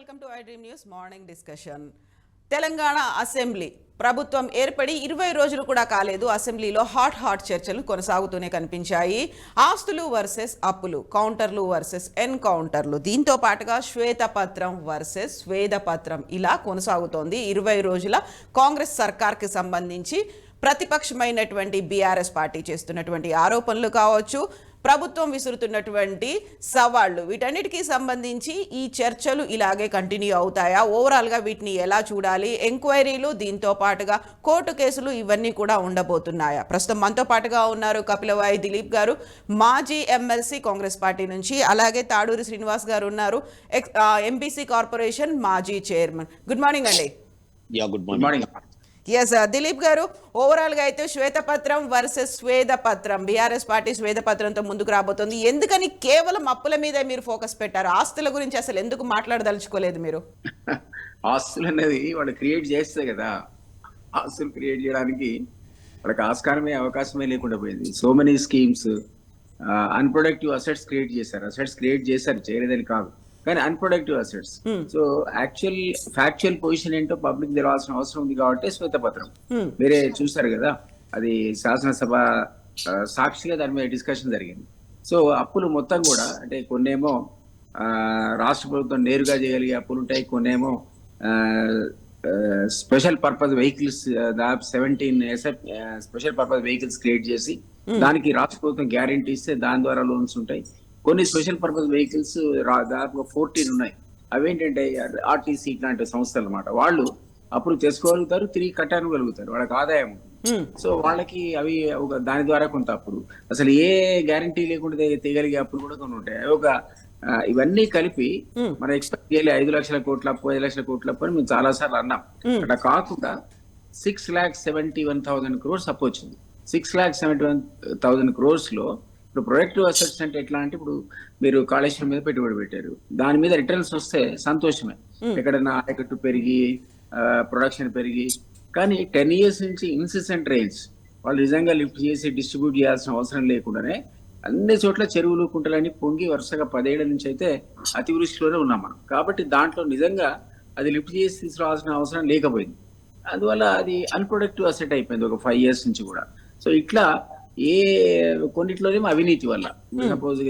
Welcome to I dream news morning discussion. Telangana assembly ప్రభుత్వం ఏర్పడి 20 రోజులు కూడా కాలేదు. అసెంబ్లీలో హాట్ చర్చలు కొనసాగుతూనే కనిపించాయి. ఆస్తులు వర్సెస్ అప్పులు, కౌంటర్లు వర్సెస్ ఎన్కౌంటర్లు, దీంతో పాటుగా శ్వేతపత్రం వర్సెస్ స్వేదపత్రం ఇలా కొనసాగుతోంది. 20 రోజుల కాంగ్రెస్ సర్కార్కి సంబంధించి ప్రతిపక్షమైనటువంటి బీఆర్ఎస్ పార్టీ చేస్తున్నటువంటి ఆరోపణలు కావచ్చు, ప్రభుత్వం విసురుతున్నటువంటి సవాళ్లు, వీటన్నిటికీ సంబంధించి ఈ చర్చలు ఇలాగే కంటిన్యూ అవుతాయా, ఓవరాల్గా వీటిని ఎలా చూడాలి, ఎంక్వైరీలు, దీంతో పాటుగా కోర్టు కేసులు, ఇవన్నీ కూడా ఉండబోతున్నాయా? ప్రస్తుతం మనతో పాటుగా ఉన్నారు కపిలవాయి దిలీప్ గారు, మాజీ ఎమ్మెల్సీ కాంగ్రెస్ పార్టీ నుంచి. అలాగే తాడూరి శ్రీనివాస్ గారు ఉన్నారు, ఎంబీసీ కార్పొరేషన్ మాజీ చైర్మన్. గుడ్ మార్నింగ్ అండి. Good morning. ఎస్ దిలీప్ గారు, ఓవరాల్గా అయితే శ్వేతపత్రం వర్సెస్ స్వేదపత్రం, బీఆర్ఎస్ పార్టీ స్వేదపత్రంతో ముందుకు రాబోతోంది. ఎందుకని కేవలం అప్పుల మీదే మీరు ఫోకస్ పెట్టారు? ఆస్తుల గురించి అసలు ఎందుకు మాట్లాడదలుచుకోలేదు మీరు? ఆస్తులు అనేది వాళ్ళు క్రియేట్ చేస్తే కదా, ఆస్తులు క్రియేట్ చేయడానికి వాళ్ళకి ఆస్కారమే అవకాశమే లేకుండా పోయింది. So many schemes, unproductive assets create చేశారు, చేయలేదని కాదు, కానీ unproductive assets. So factual position ఏంటో పబ్లిక్ తెలవాల్సిన అవసరం ఉంది కాబట్టి శ్వేతపత్రం మీరే చూసారు కదా, అది శాసనసభ సాక్షిగా దాని మీద డిస్కషన్ జరిగింది. సో అప్పులు మొత్తం కూడా అంటే కొన్నేమో రాష్ట్ర ప్రభుత్వం నేరుగా చేయగలిగే అప్పులు ఉంటాయి, కొన్నేమో స్పెషల్ పర్పస్ వెహికల్స్, దాదాపు 17 స్పెషల్ పర్పస్ వెహికల్స్ క్రియేట్ చేసి దానికి రాష్ట్ర ప్రభుత్వం గ్యారెంటీ ఇస్తే దాని ద్వారా లోన్స్ ఉంటాయి. కొన్ని స్పెషల్ పర్పస్ వెహికల్స్ దాదాపుగా 14 ఉన్నాయి. అవేంటంటే ఆర్టీసీ ఇట్లాంటి సంస్థలు అన్నమాట. వాళ్ళు అప్పుడు చేసుకోగలుగుతారు, తిరిగి కట్టగలుగుతారు, వాళ్ళకి ఆదాయం ఉంటుంది. సో వాళ్ళకి అవి ఒక దాని ద్వారా కొంత అప్పుడు అసలు ఏ గ్యారంటీ లేకుండా తీయగలిగే అప్పులు కూడా కొన్ని ఉంటాయి. ఇవన్నీ కలిపి మనం ఎక్స్పెక్ట్ చేయలే 5 లక్షల కోట్ల అప్పు, 5 లక్షల కోట్ల అప్పు అని మేము చాలా సార్లు అన్నాం. అట్లా కాకుండా 6,71,000 crores అప్పు వచ్చింది. 6,71,000 crores లో ఇప్పుడు ప్రొడక్టివ్ అసెట్స్ అంటే ఎట్లా అంటే, ఇప్పుడు మీరు కాళేశ్వరం మీద పెట్టుబడి పెట్టారు, దాని మీద రిటర్న్స్ వస్తే సంతోషమే, ఎక్కడైనా ఆయకట్టు పెరిగి ప్రొడక్షన్ పెరిగి, కానీ 10 years నుంచి ఇన్సిస్టెంట్ రైన్స్ వాళ్ళు నిజంగా లిఫ్ట్ చేసి డిస్ట్రిబ్యూట్ చేయాల్సిన అవసరం లేకుండానే అన్ని చోట్ల చెరువులు కుంటలన్నీ పొంగి వరుసగా 10 ఏళ్ల నుంచి అయితే అతివృష్టిలోనే ఉన్నాం మనం. కాబట్టి దాంట్లో నిజంగా అది లిఫ్ట్ చేసి తీసుకురావాల్సిన అవసరం లేకపోయింది. అందువల్ల అది అన్ప్రొడక్టివ్ అసెట్ అయిపోయింది ఒక 5 years నుంచి కూడా. సో ఇట్లా కొన్నిట్లోనేమో అవినీతి వల్ల, suppose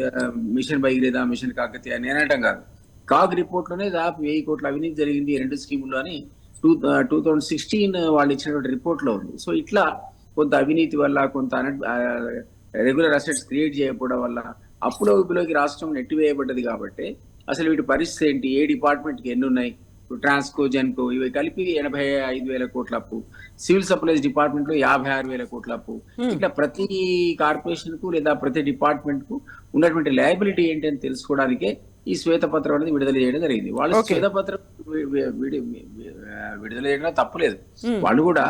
mission Bhagiratha, mission Kakatiya నేనటం కాదు, కాగ్ రిపోర్ట్ లోనే దాదాపు 1000 కోట్ల అవినీతి జరిగింది 2 స్కీముల్లో అని 2016 వాళ్ళు ఇచ్చినటువంటి రిపోర్ట్ లో ఉంది. సో ఇట్లా కొంత అవినీతి వల్ల, కొంత రెగ్యులర్ అసెట్స్ క్రియేట్ చేయకపోవడం వల్ల అప్పుల ఊపిలోకి రాష్ట్రం నెట్టివేయబడ్డది. కాబట్టి అసలు వీటి పరిస్థితి ఏంటి, ఏ డిపార్ట్మెంట్ కి ఎన్ని ఉన్నాయి, ట్రాన్స్కో, జెన్కో ఇవి కలిపి 85,000 కోట్ల అప్పు, సివిల్ సప్లైస్ డిపార్ట్మెంట్ లో 56,000 కోట్ల అప్పు. ఇట్లా ప్రతి కార్పొరేషన్ కు లేదా ప్రతి డిపార్ట్మెంట్ కు ఉన్నటువంటి లయబిలిటీ ఏంటి అని తెలుసుకోవడానికే ఈ శ్వేతపత్రం అనేది విడుదల చేయడం జరిగింది. వాళ్ళు శ్వేతపత్రం విడుదల చేయడం తప్పులేదు, వాళ్ళు కూడా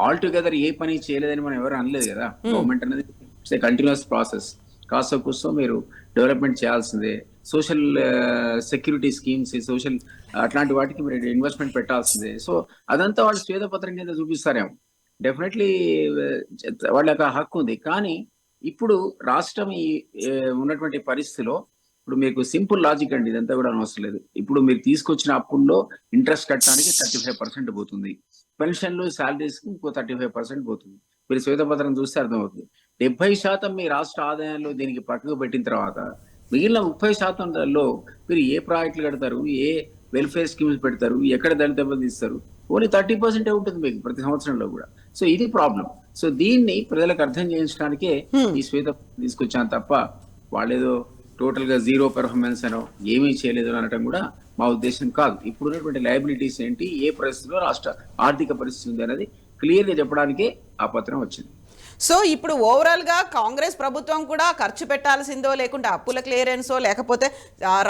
ఆల్ టుగెదర్ ఏ పని చేయలేదని మనం ఎవరు అనలేదు కదా. గవర్నమెంట్ అనేది ఇట్స్ కంటిన్యూస్ ప్రాసెస్, కాస్త కూర్చో మీరు డెవలప్మెంట్ చేయాల్సిందే, సోషల్ సెక్యూరిటీ స్కీమ్స్, సోషల్ అట్లాంటి వాటికి మీరు ఇన్వెస్ట్మెంట్ పెట్టాల్సిందే. సో అదంతా వాళ్ళు శ్వేతపత్రం కింద చూపిస్తారేమో, డెఫినెట్లీ వాళ్ళకి హక్కు ఉంది. కానీ ఇప్పుడు రాష్ట్రం ఈ ఉన్నటువంటి పరిస్థితిలో ఇప్పుడు మీకు సింపుల్ లాజిక్ అండి, ఇదంతా కూడా అవసరం లేదు. ఇప్పుడు మీరు తీసుకొచ్చిన అప్పుల్లో ఇంట్రెస్ట్ కట్టడానికి 35% పోతుంది, పెన్షన్లు శాలరీస్ కి ఇంకో 35% పోతుంది. మీరు శ్వేతపత్రం చూస్తే అర్థమవుతుంది. 70% మీ రాష్ట్ర ఆదాయంలో దీనికి పక్కకు పెట్టిన తర్వాత మిగిలిన 30%లో మీరు ఏ ప్రాజెక్టులు కడతారు, ఏ వెల్ఫేర్ స్కీమ్స్ పెడతారు, ఎక్కడ దళిత తీస్తారు, ఓన్లీ 30% ఉంటుంది మీకు ప్రతి సంవత్సరంలో కూడా. సో ఇది ప్రాబ్లం. సో దీన్ని ప్రజలకు అర్థం చేయించడానికే ఈ శ్వేతపత్రం తీసుకొచ్చాను తప్ప వాళ్ళేదో టోటల్ గా జీరో పెర్ఫార్మెన్స్ అనో ఏమీ చేయలేదు అనడం కూడా మా ఉద్దేశం కాదు. ఇప్పుడు ఉన్నటువంటి లయబిలిటీస్ ఏంటి, ఏ పరిస్థితిలో రాష్ట్ర ఆర్థిక పరిస్థితి ఉంది అనేది క్లియర్ గా చెప్పడానికే ఆ పత్రం వచ్చింది. సో ఇప్పుడు ఓవరాల్ గా కాంగ్రెస్ ప్రభుత్వం కూడా ఖర్చు పెట్టాల్సిందో, లేకుంటే అప్పుల క్లియరెన్సో, లేకపోతే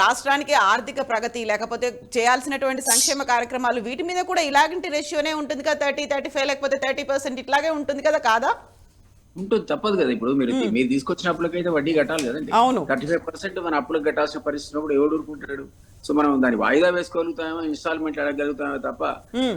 రాష్ట్రానికి ఆర్థిక ప్రగతి, లేకపోతే చేయాల్సినటువంటి సంక్షేమ కార్యక్రమాలు, వీటి మీద కూడా ఇలాంటి రేషియోనే ఉంటుంది కదా, 30-35 లేకపోతే 30% ఇట్లాగే ఉంటుంది కదా, కాదా? ఉంటుంది, తప్పదు కదా. ఇప్పుడు మీరు తీసుకొచ్చిన అప్పులకైతే వడ్డీ కట్టాలి కదండి. అవును, 35% మన అప్పులకు కట్టాల్సిన పరిస్థితి ఎవడు ఊరుకుంటాడు? సో మనం దాన్ని వాయిదా వేసుకోగలుగుతామో, ఇన్స్టాల్మెంట్ అడగలుగుతామో తప్ప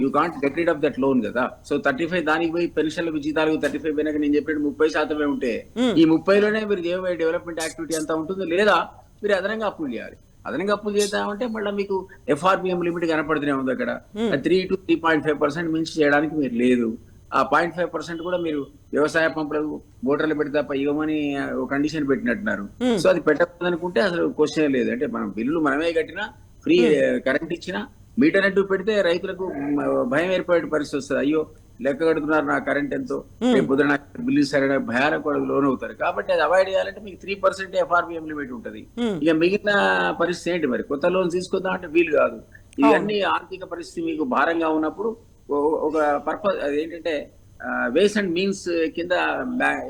you can't get rid of that loan కదా. సో 35 దానికి పోయి పెన్షన్లకు జీతాలకు 35 పోయినాక నేను చెప్పినట్టు 30% ఉంటే ఈ 30లోనే మీరు డెవలప్మెంట్ యాక్టివిటీ అంతా ఉంటుంది, లేదా మీరు అదనంగా అప్పులు చేయాలి. అదనంగా అప్పులు చేద్దామంటే మళ్ళీ మీకు ఎఫ్ఆర్బిఎం లిమిట్ కనపడుతూనే ఉంది అక్కడ. 3 to 3.5% మించి చేయడానికి మీరు లేదు. ఆ 0.5% కూడా మీరు వ్యవసాయ పంపులు మోటార్లు పెడితే తప్ప ఇవ్వమని ఒక కండిషన్ పెట్టినట్టున్నారు. సో అది పెట్టకూడదు అనుకుంటే అసలు క్వశ్చన్ లేదు. అంటే మనం బిల్లులు మనమే కట్టినా, ఫ్రీ కరెంట్ ఇచ్చినా, మీటర్ నెట్ పెడితే రైతులకు భయం ఏర్పడే పరిస్థితి వస్తుంది. అయ్యో లెక్క కడుతున్నారు నా కరెంట్ ఎంతో, రేపు పొద్దున బిల్లు సరైన భయాలకు లోన్ అవుతారు. కాబట్టి అది అవాయిడ్ చేయాలంటే మీకు 3% ఎఫ్ఆర్బిఎం లిమిట్ ఉంటుంది. ఇక మిగిలిన పరిస్థితి ఏంటి మరి? కొత్త లోన్ తీసుకుందాం అంటే వీలు కాదు. ఇవన్నీ ఆర్థిక పరిస్థితి మీకు భారంగా ఉన్నప్పుడు ఒక పర్పస్ అదేంటంటే వేస్ అండ్ మీన్స్ కింద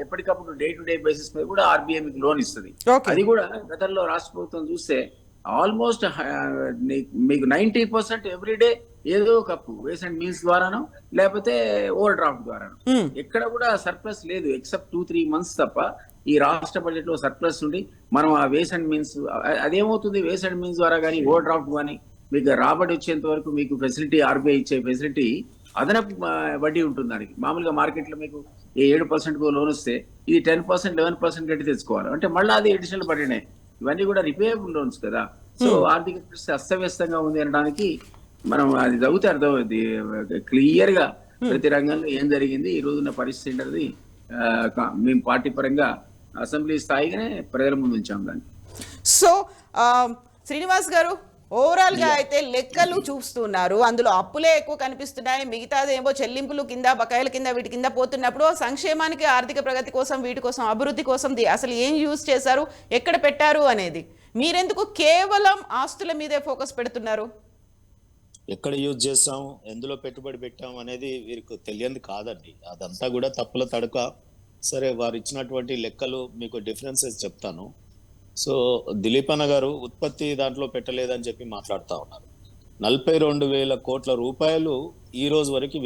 ఎప్పటికప్పుడు డే టు డే బేసిస్ మీద కూడా ఆర్బీఐ మీకు లోన్ ఇస్తుంది. అది కూడా గతంలో రాష్ట్ర ప్రభుత్వం చూస్తే ఆల్మోస్ట్ మీకు 90% ఎవ్రీడే ఏదో ఒక అప్పు వేస్ అండ్ మీన్స్ ద్వారానో లేకపోతే ఓవర్ డ్రాఫ్ట్ ద్వారానో. ఎక్కడ కూడా సర్ప్లస్ లేదు ఎక్సెప్ట్ 2-3 months తప్ప. ఈ రాష్ట్ర బడ్జెట్ లో సర్ప్లస్ ఉండి మనం ఆ వేస్ అండ్ మీన్స్ అదేమవుతుంది, వేస్ అండ్ మీన్స్ ద్వారా కానీ ఓవర్ డ్రాఫ్ట్ కానీ మీకు రాబడి వచ్చేంత వరకు మీకు ఫెసిలిటీ ఆర్బీఐ ఇచ్చే ఫెసిలిటీ అదనపు వడ్డీ ఉంటుంది దానికి. మామూలుగా మార్కెట్లో మీకు 7% లోన్ వస్తే ఇది 10%, 11% కట్టి తెచ్చుకోవాలి అంటే మళ్ళీ అది అడిషనల్ బడ్డీనే. ఇవన్నీ కూడా రిపేయబుల్ లోన్స్ కదా. సో ఆర్థిక పరిస్థితి అస్తవ్యస్తంగా ఉంది అనడానికి మనం అది చదివితే అర్థమవుతుంది క్లియర్ గా ప్రతి రంగంలో ఏం జరిగింది, ఈ రోజున్న పరిస్థితి అనేది. మేము పార్టీ పరంగా అసెంబ్లీ స్థాయిగానే ప్రజల ముందు ఉంచాం దాన్ని. సో శ్రీనివాస్ గారు, ఓవరాల్ గా అయితే లెక్కలు చూస్తున్నారు, అందులో అప్పులే ఎక్కువ కనిపిస్తున్నాయి, మిగతాది ఏమో చెల్లింపులు కింద, బకాయిల కింద, వీటి కింద పోతున్నప్పుడు సంక్షేమానికి, ఆర్థిక ప్రగతి కోసం, వీటి కోసం, అభివృద్ధి కోసం అసలు ఏం యూజ్ చేశారు, ఎక్కడ పెట్టారు అనేది మీరెందుకు కేవలం ఆస్తుల మీదే ఫోకస్ పెడుతున్నారు? ఎక్కడ యూజ్ చేస్తాం, ఎందులో పెట్టుబడి పెట్టాం అనేది వీరికి తెలియంది కాదండి. అదంతా కూడా తప్పుల తడక. సరే, వారు ఇచ్చినటువంటి లెక్కలు మీకు డిఫరెన్సెస్ చెప్తాను. సో దిలీప్ అన్న గారు ఉత్పత్తి దాంట్లో పెట్టలేదని చెప్పి మాట్లాడుతూ ఉన్నారు. 42,000 కోట్ల రూపాయలు ఈ రోజు వరకు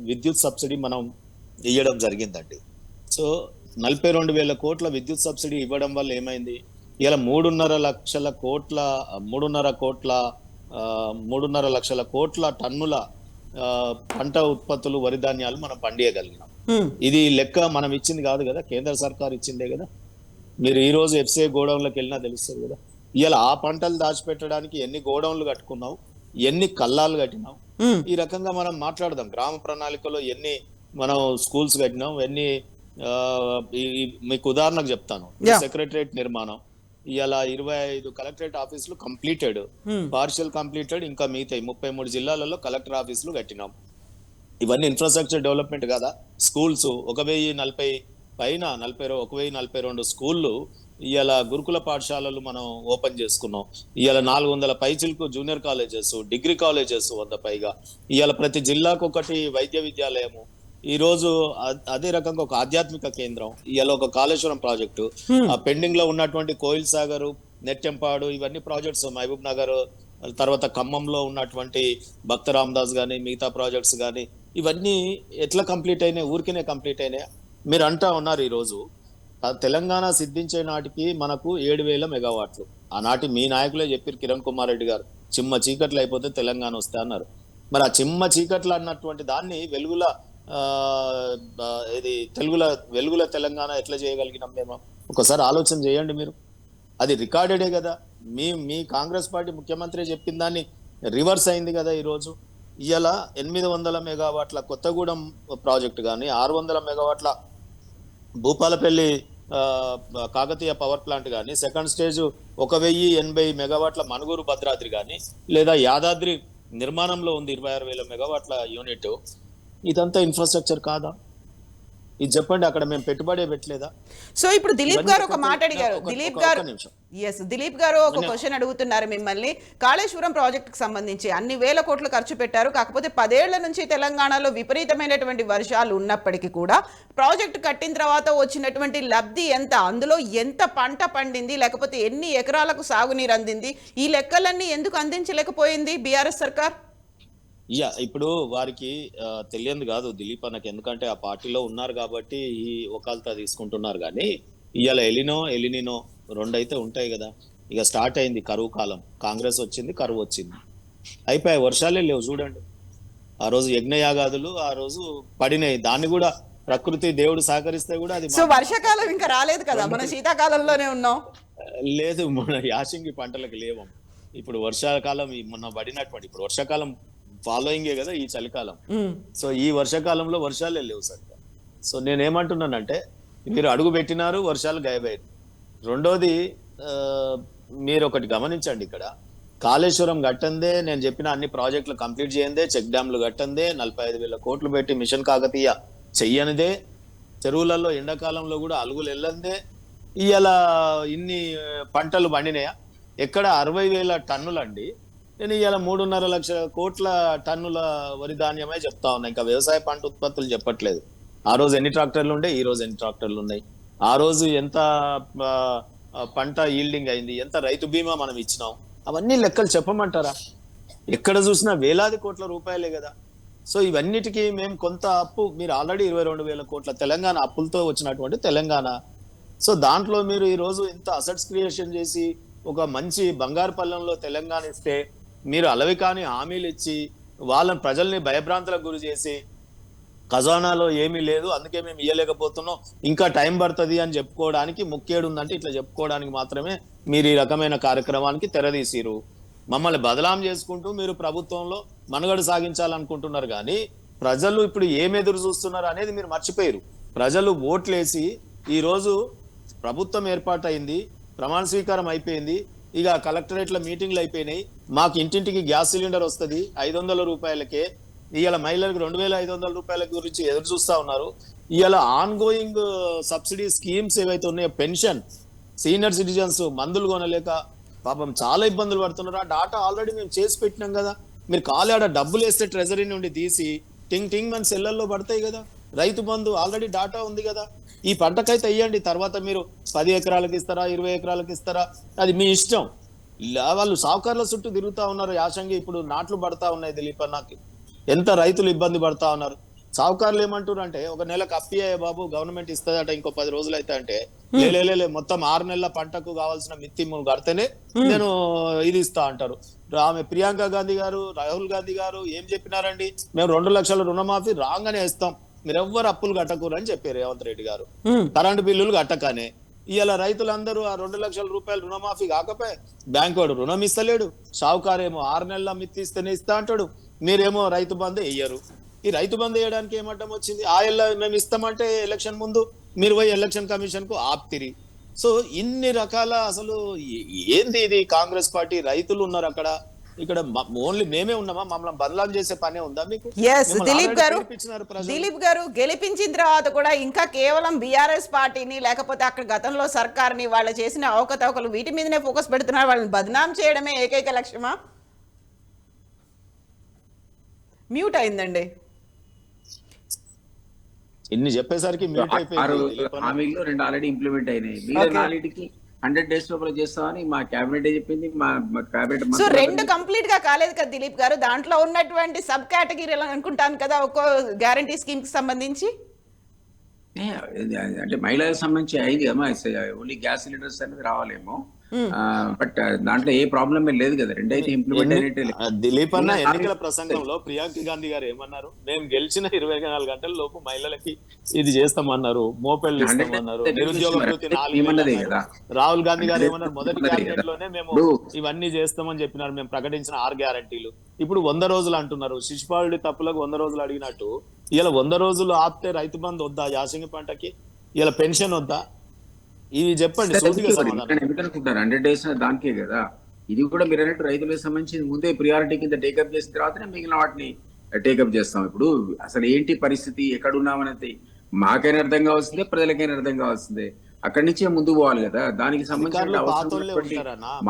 విద్యుత్ సబ్సిడీ మనం ఇవ్వడం జరిగిందండి. సో 42,000 కోట్ల విద్యుత్ సబ్సిడీ ఇవ్వడం వల్ల ఏమైంది, ఇలా 3.5 లక్షల కోట్ల టన్నుల పంట ఉత్పత్తులు, వరి ధాన్యాలు మనం పండియగలిగినాం. ఇది లెక్క మనం ఇచ్చింది కాదు కదా, కేంద్ర సర్కార్ ఇచ్చిందే కదా. మీరు ఈ రోజు ఎఫ్సిఐ గోడౌన్లకు వెళ్ళినా తెలుస్తుంది కదా. ఇలా ఆ పంటలు దాచిపెట్టడానికి ఎన్ని గోడౌన్లు కట్టుకున్నావు, ఎన్ని కల్లాలు కట్టినావు, ఈ రకంగా మనం మాట్లాడదాం. గ్రామ ప్రణాళికలో ఎన్ని మనం స్కూల్స్ కట్టినాం, ఎన్ని మీకు ఉదాహరణకు చెప్తాను. సెక్రటరేట్ నిర్మాణం ఇలా 25 కలెక్టరేట్ ఆఫీసులు కంప్లీటెడ్, పార్షియల్ కంప్లీటెడ్, ఇంకా మిగతా 33 జిల్లాలలో కలెక్టర్ ఆఫీసులు కట్టినాం. ఇవన్నీ ఇన్ఫ్రాస్ట్రక్చర్ డెవలప్మెంట్ కదా. స్కూల్స్ 1,042 స్కూళ్ళు ఇవాళ గురుకుల పాఠశాలలు మనం ఓపెన్ చేసుకున్నాం. ఇవాళ 400 పైచిలకు జూనియర్ కాలేజెస్, డిగ్రీ కాలేజెస్ 100 పైగా. ఇవాళ ప్రతి జిల్లాకు ఒకటి వైద్య విద్యాలయము. ఈ రోజు అదే రకంగా ఒక ఆధ్యాత్మిక కేంద్రం. ఇవాళ ఒక కాళేశ్వరం ప్రాజెక్టు, ఆ పెండింగ్ లో ఉన్నటువంటి కోయిల్ సాగర్, నెట్టెంపాడు, ఇవన్నీ ప్రాజెక్ట్స్, మహబూబ్ నగర్, తర్వాత ఖమ్మంలో ఉన్నటువంటి భక్త రామదాస్ గానీ, మిగతా ప్రాజెక్ట్స్ కానీ, ఇవన్నీ ఎట్లా కంప్లీట్ అయినాయి, ఊరికినే కంప్లీట్ అయినాయి. మీరు అంటా ఉన్నారు ఈరోజు తెలంగాణ సిద్ధించే నాటికి మనకు 7,000 మెగావాట్లు. ఆనాటి మీ నాయకులే చెప్పారు, కిరణ్ కుమార్ రెడ్డి గారు, చిమ్మ చీకట్లు అయిపోతే తెలంగాణ వస్తే అన్నారు. మరి ఆ చిమ్మ చీకట్లు అన్నటువంటి దాన్ని వెలుగుల తెలంగాణ ఎట్లా చేయగలిగినాం మేము? ఒకసారి ఆలోచన చేయండి మీరు. అది రికార్డెడే కదా. మీ కాంగ్రెస్ పార్టీ ముఖ్యమంత్రి చెప్పిన దాన్ని రివర్స్ అయింది కదా. ఈరోజు ఇవాళ 800 మెగావాట్ల కొత్తగూడెం ప్రాజెక్టు కానీ, 600 మెగావాట్ల భూపాలపల్లి కాకతీయ పవర్ ప్లాంట్ కానీ, సెకండ్ స్టేజ్ 1,080 మెగావాట్ల మనుగూరు భద్రాద్రి కానీ, లేదా యాదాద్రి నిర్మాణంలో ఉంది 26,000 మెగావాట్ల యూనిట్. ఇదంతా ఇన్ఫ్రాస్ట్రక్చర్ కాదా? ఇది చెప్పండి. అక్కడ మేము పెట్టుబడే పెట్టలేదా? సో ఇప్పుడు దిలీప్ గారు ఒక మాట అడిగారు. దిలీప్ గారు ఒక క్వశ్చన్ అడుగుతున్నారు మిమ్మల్ని. కాళేశ్వరం ప్రాజెక్టుకు సంబంధించి అన్ని వేల కోట్లు ఖర్చు పెట్టారు, కాకపోతే 10 ఏళ్ల నుంచి తెలంగాణలో విపరీతమైనటువంటి వర్షాలు ఉన్నప్పటికీ కూడా ప్రాజెక్టు కట్టిన తర్వాత వచ్చినటువంటి లబ్ధి ఎంత, అందులో ఎంత పంట పండింది, లేకపోతే ఎన్ని ఎకరాలకు సాగునీరు అందింది, ఈ లెక్కలన్నీ ఎందుకు అందించలేకపోయింది బీఆర్ఎస్ సర్కార్? ఇప్పుడు వారికి తెలియదు కాదు దిలీప్ అన్నకి, ఎందుకంటే ఆ పార్టీలో ఉన్నారు కాబట్టి ఈ వకాల్తా తీసుకుంటున్నారు. కానీ ఇవాళ ఎలినినో 2 అయితే ఉంటాయి కదా. ఇక స్టార్ట్ అయింది కరువు కాలం. కాంగ్రెస్ వచ్చింది, కరువు వచ్చింది, అయిపోయాయి. వర్షాలే లేవు చూడండి. ఆ రోజు యజ్ఞయాగాదులు ఆ రోజు పడినాయి. దాన్ని కూడా ప్రకృతి దేవుడు సహకరిస్తే కూడా అది. సో వర్షాకాలం ఇంకా రాలేదు కదా, మన శీతాకాలంలోనే ఉన్నాం. లేదు, మన యాసంగి పంటలకు లేవు. ఇప్పుడు వర్షాకాలం మొన్న పడినటువంటి ఇప్పుడు వర్షాకాలం ఫాలోయింగే కదా ఈ చలికాలం. సో ఈ వర్షాకాలంలో వర్షాలే లేవు సరిగ్గా. సో నేనేమంటున్నానంటే మీరు అడుగు పెట్టినారు, వర్షాలు గాయబయ్యారు. రెండోది మీరు ఒకటి గమనించండి, ఇక్కడ కాళేశ్వరం కట్టందే, నేను చెప్పిన అన్ని ప్రాజెక్టులు కంప్లీట్ చేయందే, చెక్ డ్యాంలు కట్టందే, 45,000 కోట్లు పెట్టి మిషన్ కాకతీయ చెయ్యనిదే, చెరువులలో ఎండాకాలంలో కూడా అలుగులు వెళ్ళందే, ఇవాళ ఇన్ని పంటలు పండినాయా? ఎక్కడ 60,000 టన్నులండి. నేను ఇవాళ 3.5 లక్షల కోట్ల టన్నుల వరి ధాన్యమే చెప్తా ఉన్నా, ఇంకా వ్యవసాయ పంట ఉత్పత్తులు చెప్పట్లేదు. ఆ రోజు ఎన్ని ట్రాక్టర్లు ఉండే, ఈ రోజు ఎన్ని ట్రాక్టర్లు ఉన్నాయి, ఆ రోజు ఎంత పంట ఈల్డింగ్ అయింది, ఎంత రైతు బీమా మనం ఇచ్చినాం, అవన్నీ లెక్కలు చెప్పమంటారా? ఎక్కడ చూసినా వేలాది కోట్ల రూపాయలే కదా. సో ఇవన్నిటికీ మేము కొంత అప్పు, మీరు ఆల్రెడీ 22,000 కోట్ల తెలంగాణ అప్పులతో వచ్చినటువంటి తెలంగాణ. సో దాంట్లో మీరు ఈ రోజు ఇంత అసెట్స్ క్రియేషన్ చేసి ఒక మంచి బంగారు పల్లెంలో తెలంగాణ ఇస్తే, మీరు అలవి కాని హామీలు ఇచ్చి వాళ్ళని ప్రజల్ని భయభ్రాంతులకు గురి చేసి ఖజానాలో ఏమీ లేదు అందుకే మేము ఇయ్యలేకపోతున్నాం, ఇంకా టైం పడుతుంది అని చెప్పుకోవడానికి ముఖ్యేడు ఉందంటే ఇట్లా చెప్పుకోవడానికి మాత్రమే మీరు ఈ రకమైన కార్యక్రమానికి తెరదీసిరు. మమ్మల్ని బదలాం చేసుకుంటూ మీరు ప్రభుత్వంలో మనుగడ సాగించాలనుకుంటున్నారు, కానీ ప్రజలు ఇప్పుడు ఏం ఎదురు చూస్తున్నారు అనేది మీరు మర్చిపోయారు. ప్రజలు ఓట్లేసి ఈ రోజు ప్రభుత్వం ఏర్పాటైంది, ప్రమాణ స్వీకారం అయిపోయింది, ఇక కలెక్టరేట్ల మీటింగ్లు అయిపోయినాయి, మాకు ఇంటింటికి గ్యాస్ సిలిండర్ వస్తుంది 500 రూపాయలకే, ఇవాళ మహిళలకు 2,500 రూపాయల గురించి ఎదురు చూస్తా ఉన్నారు. ఇవాళ ఆన్ గోయింగ్ సబ్సిడీ స్కీమ్స్ ఏవైతే ఉన్నాయో, పెన్షన్, సీనియర్ సిటిజన్స్ మందులు కొనలేక పాపం చాలా ఇబ్బందులు పడుతున్నారు. ఆ డాటా ఆల్రెడీ మేము చేసి పెట్టినాం కదా. మీరు ఖాళీ ఆడ డబ్బులు వేస్తే ట్రెజరీ నుండి తీసి టింగ్ టింగ్ మన సెల్లల్లో పడతాయి కదా. రైతు బంధు ఆల్రెడీ డాటా ఉంది కదా. ఈ పంటకైతే అయ్యండి, తర్వాత మీరు 10 ఎకరాలకు ఇస్తారా, 20 ఎకరాలకు ఇస్తారా, అది మీ ఇష్టం. వాళ్ళు సావుకారుల చుట్టూ తిరుగుతా ఉన్నారు. యాసంగి ఇప్పుడు నాట్లు పడతా ఉన్నాయి దిలీప్ అన్నకి, ఎంత రైతులు ఇబ్బంది పడతా ఉన్నారు. సావుకారులు ఏమంటారు అంటే, ఒక నెలకు అప్పియ్య బాబు గవర్నమెంట్ ఇస్తుందట, ఇంకో 10 రోజులు అయితే అంటే, లే మొత్తం 6 నెలల పంటకు కావాల్సిన మిత్తి కడితేనే నేను ఇది ఇస్తా అంటారు. ఆమె ప్రియాంక గాంధీ గారు, రాహుల్ గాంధీ గారు ఏం చెప్పినారండి, మేము 2 లక్షల రుణమాఫీ రాగానే ఇస్తాం, మీరెవ్వరు అప్పులు కట్టకూరు అని చెప్పారు రేవంత్ రెడ్డి గారు. కరెంటు బిల్లులు కట్టకానే ఇవాళ రైతులందరూ ఆ 2 లక్షల రూపాయలు రుణమాఫీ కాకపోతే బ్యాంకు వాడు రుణం ఇస్తలేడు, షావుకారేమో 6 నెలల మిత్తి ఇస్తేనే ఇస్తా అంటాడు, మీరేమో రైతు బంధు వేయరు. ఈ రైతు బంధు వేయడానికి ఏమడ్డం వచ్చింది? మేము ఇస్తామంటే ఎలక్షన్ ముందు మీరు పోయి ఎలక్షన్ కమిషన్ కు ఆప్తిరి. సో ఇన్ని రకాల అసలు ఏంది ఇది కాంగ్రెస్ పార్టీ? రైతులు ఉన్నారు అక్కడ, ఇక్కడ ఓన్లీ మేమే ఉన్నామా? మమ్మల్ని బదలాం చేసే పనే ఉందా మీకు? దిలీప్ గారు గెలిపించిన తర్వాత కూడా ఇంకా కేవలం బీఆర్ఎస్ పార్టీని, లేకపోతే అక్కడ గతంలో సర్కార్ని, వాళ్ళు చేసిన అవకతవకలు, వీటి మీదనే ఫోకస్ పెడుతున్నారు. వాళ్ళని బదనాం చేయడమే ఏకైక లక్ష్యమా? మ్యూట్ అయిందండి. ఇన్ని చెప్పేసరికి మ్యూట్ అయిపోయింది. హామీల్లో 2 ఆల్రెడీ ఇంప్లిమెంట్ అయినాయి. మీరు 4కి 100 days లోపల చేస్తామని మా క్యాబినెట్ చెప్పింది. మా క్యాబినెట్ సో 2 కంప్లీట్ గా కాలేదు కదా దిలీప్ గారు. దాంట్లో ఉన్నటువంటి సబ్ కేటగిరీలు అనుకుంటాను కదా ఒక్కో గ్యారంటీ స్కీమ్ కి సంబంధించి. అంటే మహిళలకు సంబంధించి అయింది అమ్మా, ఓన్లీ గ్యాస్ సిలిండర్స్ అనేది రావాలేమో, బట్ దాంట్లో ఏ ప్రాబ్లం లేదు కదా. 2 అయితే ఇంప్లిమెంట్ అయినట్టే. దిలీప్ అన్న ఎన్నికల ప్రసంగంలో ప్రియాంక గాంధీ గారు ఏమన్నారు? మేము గెలిచిన 24 గంటల లోపు మహిళలకి ఇది చేస్తామన్నారు, మోపెళ్ళు ఇస్తామన్నారు, నిరుద్యోగ వృత్తి 4,000. రాహుల్ గాంధీ గారు ఏమన్నారు? మొదటి క్యాబినెట్ లోనే మేము ఇవన్నీ చేస్తామని చెప్పినారు, మేము ప్రకటించిన 6 గ్యారంటీలు. ఇప్పుడు 100 రోజులు అంటున్నారు. శిశుపాలుడి తప్పులకు 100 రోజులు అడిగినట్టు ఇలా 100 రోజులు ఆపితే రైతు బంధు వద్దా? యాసంగి పంటకి ఇలా పెన్షన్ వద్దా? ఇవి చెప్పండి. 100 days దానికే కదా. ఇది కూడా మీరు అన్నట్టు రైతులకు సంబంధించి ముందే ప్రియారిటీ కింద టేకప్ చేసిన తర్వాతనే మిగిలిన వాటిని టేకప్ చేస్తాం. ఇప్పుడు అసలు ఏంటి పరిస్థితి, ఎక్కడున్నామనేది మాకైనా అర్థం కావాల్సిందే, ప్రజలకైనా అర్థం కావాల్సిందే. అక్కడి నుంచే ముందుకు పోవాలి కదా. దానికి సంబంధించిన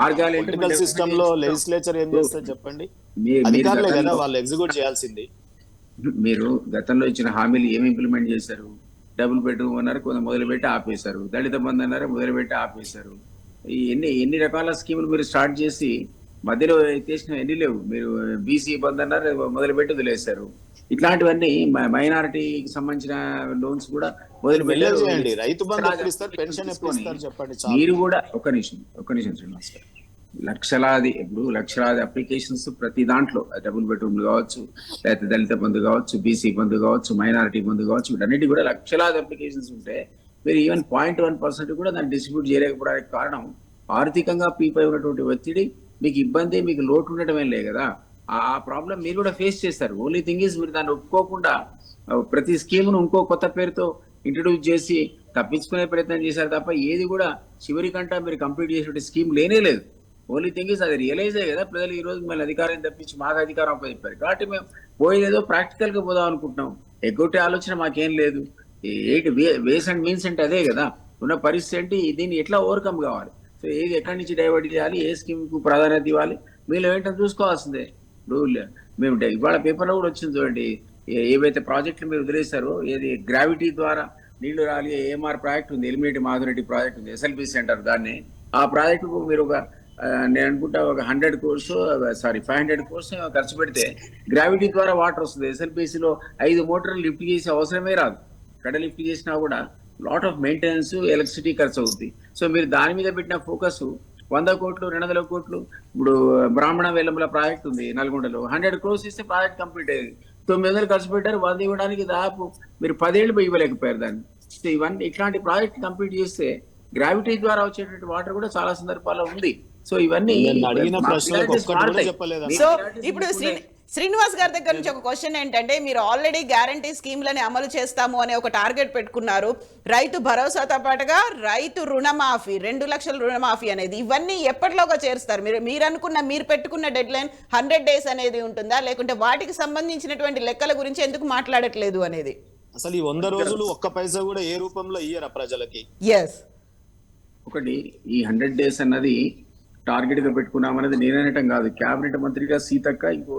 మార్గాలు సిస్టమ్ లో లెజిస్లేచర్ ఏం చేస్తారు చెప్పండి. వాళ్ళు ఎగ్జిక్యూట్ చేయాల్సింది. మీరు గతంలో ఇచ్చిన హామీలు ఏమి ఇంప్లిమెంట్ చేశారు? డబుల్ బెడ్రూమ్ అన్నారు, కొంత మొదలుపెట్టి ఆపేశారు. దళిత బంధు అన్నారు, మొదలుపెట్టి ఆపేశారు. ఈ ఎన్ని రకాల స్కీములు మీరు స్టార్ట్ చేసి మధ్యలో చేసిన ఎన్ని లేవు. మీరు బీసీ బంధు అన్నారు, మొదలుపెట్టి వదిలేశారు. ఇట్లాంటివన్నీ మైనారిటీకి సంబంధించిన లోన్స్ కూడా మొదలుపెట్టి రైతు బంధు పెన్షన్ చెప్పండి. మీరు కూడా ఒక్క నిమిషం శ్రీనివాస్ గారు, లక్షలాది అప్లికేషన్స్ ప్రతి దాంట్లో, డబుల్ బెడ్రూమ్లు కావచ్చు, లేకపోతే దళిత బంధు కావచ్చు, బీసీ బంధు కావచ్చు, మైనారిటీ బంధు కావచ్చు, వీటన్నిటి కూడా లక్షలాది అప్లికేషన్స్ ఉంటే మీరు ఈవెన్ 0.1% కూడా దాన్ని డిస్ట్రిబ్యూట్ చేయలేకపోవడానికి కారణం ఆర్థికంగా పీపై ఉన్నటువంటి ఒత్తిడి, మీకు ఇబ్బంది, మీకు లోటు ఉండటమే లే కదా. ఆ ప్రాబ్లం మీరు కూడా ఫేస్ చేస్తారు. ఓన్లీ థింగ్ ఈజ్ మీరు దాన్ని ఒప్పుకోకుండా ప్రతి స్కీమ్ను ఇంకో కొత్త పేరుతో ఇంట్రడ్యూస్ చేసి తప్పించుకునే ప్రయత్నం చేశారు తప్ప ఏది కూడా చివరికంటా మీరు కంప్లీట్ చేసే స్కీమ్ లేనే లేదు. ఓన్లీ థింగ్ ఈజ్ అది రియలైజే కదా ప్రజలు ఈ రోజు మళ్ళీ అధికారం తప్పించి మాకు అధికారం అప్పచెప్పారు కాబట్టి మేము పోయేదేదో ప్రాక్టికల్ గా పోదాం అనుకుంటున్నాం. ఎగ్గొట్టే ఆలోచన మాకేం లేదు. ఏంటి వేస్ అండ్ మీన్స్ అంటే అదే కదా ఉన్న పరిస్థితి ఏంటి, దీన్ని ఎట్లా ఓవర్కమ్ కావాలి, సో ఏది ఎక్కడి నుంచి డైవర్ట్ చేయాలి, ఏ స్కీమ్ కు ప్రాధాన్యత ఇవ్వాలి, మీరు ఏంటో చూసుకోవాల్సిందే. ఇప్పుడు మేము ఇవాళ పేపర్లో కూడా వచ్చింది చూడండి, ఏవైతే ప్రాజెక్టులు మీరు వదిలేశారో, ఏది గ్రావిటీ ద్వారా నీళ్లు రాలి ఏఎంఆర్ ప్రాజెక్ట్ ఉంది, ఎలిమినేటి మాధురెడ్డి ప్రాజెక్ట్ ఉంది, SLBC సెంటర్ దాన్ని. ఆ ప్రాజెక్టుకు మీరు ఒక నేను అనుకుంటా ఒక 100 crores 500 crores ఖర్చు పెడితే గ్రావిటీ ద్వారా వాటర్ వస్తుంది. SLBCలో 5 మోటార్లు లిఫ్ట్ చేసే అవసరమే రాదు. ఎక్కడ లిఫ్ట్ చేసినా కూడా లాట్ ఆఫ్ మెయింటెనెన్స్, ఎలక్ట్రిసిటీ ఖర్చు అవుతుంది. సో మీరు దాని మీద పెట్టిన ఫోకస్ 100 కోట్లు 200 కోట్లు. ఇప్పుడు బ్రాహ్మణ వేలంల ప్రాజెక్ట్ ఉంది నల్గొండలో, 100 crores ఇస్తే ప్రాజెక్ట్ కంప్లీట్ అయ్యేది. 900 ఖర్చు పెట్టారు, 100 ఇవ్వడానికి దాదాపు మీరు 10 ఏళ్ళు ఇవ్వలేకపోయారు దాన్ని. సో ఇవన్నీ ఇట్లాంటి ప్రాజెక్ట్ కంప్లీట్ చేస్తే గ్రావిటీ ద్వారా వచ్చేటువంటి వాటర్ కూడా చాలా సందర్భాల్లో ఉంది. సో ఇవన్నీ సో ఇప్పుడు శ్రీనివాస్ గారి దగ్గర నుంచి ఒక క్వశ్చన్ ఏంటంటే, మీరు ఆల్రెడీ గ్యారంటీ స్కీమ్లని అమలు చేస్తాము అనే ఒక టార్గెట్ పెట్టుకున్నారు. రైతు భరోసాతో పాటుగా రైతు రుణమాఫీ 2 లక్షల రుణమాఫీ అనేది, ఇవన్నీ ఎప్పటిలోగా చేరుస్తారు? మీరు అనుకున్న, మీరు పెట్టుకున్న డెడ్ లైన్ 100 days అనేది ఉంటుందా, లేకుంటే వాటికి సంబంధించినటువంటి లెక్కల గురించి ఎందుకు మాట్లాడట్లేదు అనేది? అసలు ఈ 100 రోజులు ఒక్క పైసా కూడా ఏ రూపంలో ఇయ్యరా ప్రజలకి? ఎస్, ఒకటి ఈ 100 days అన్నది టార్గెట్ గా పెట్టుకున్నామన్నది నేననటం కాదు, కేబినెట్ మంత్రిగా సీతక్క ఇంకో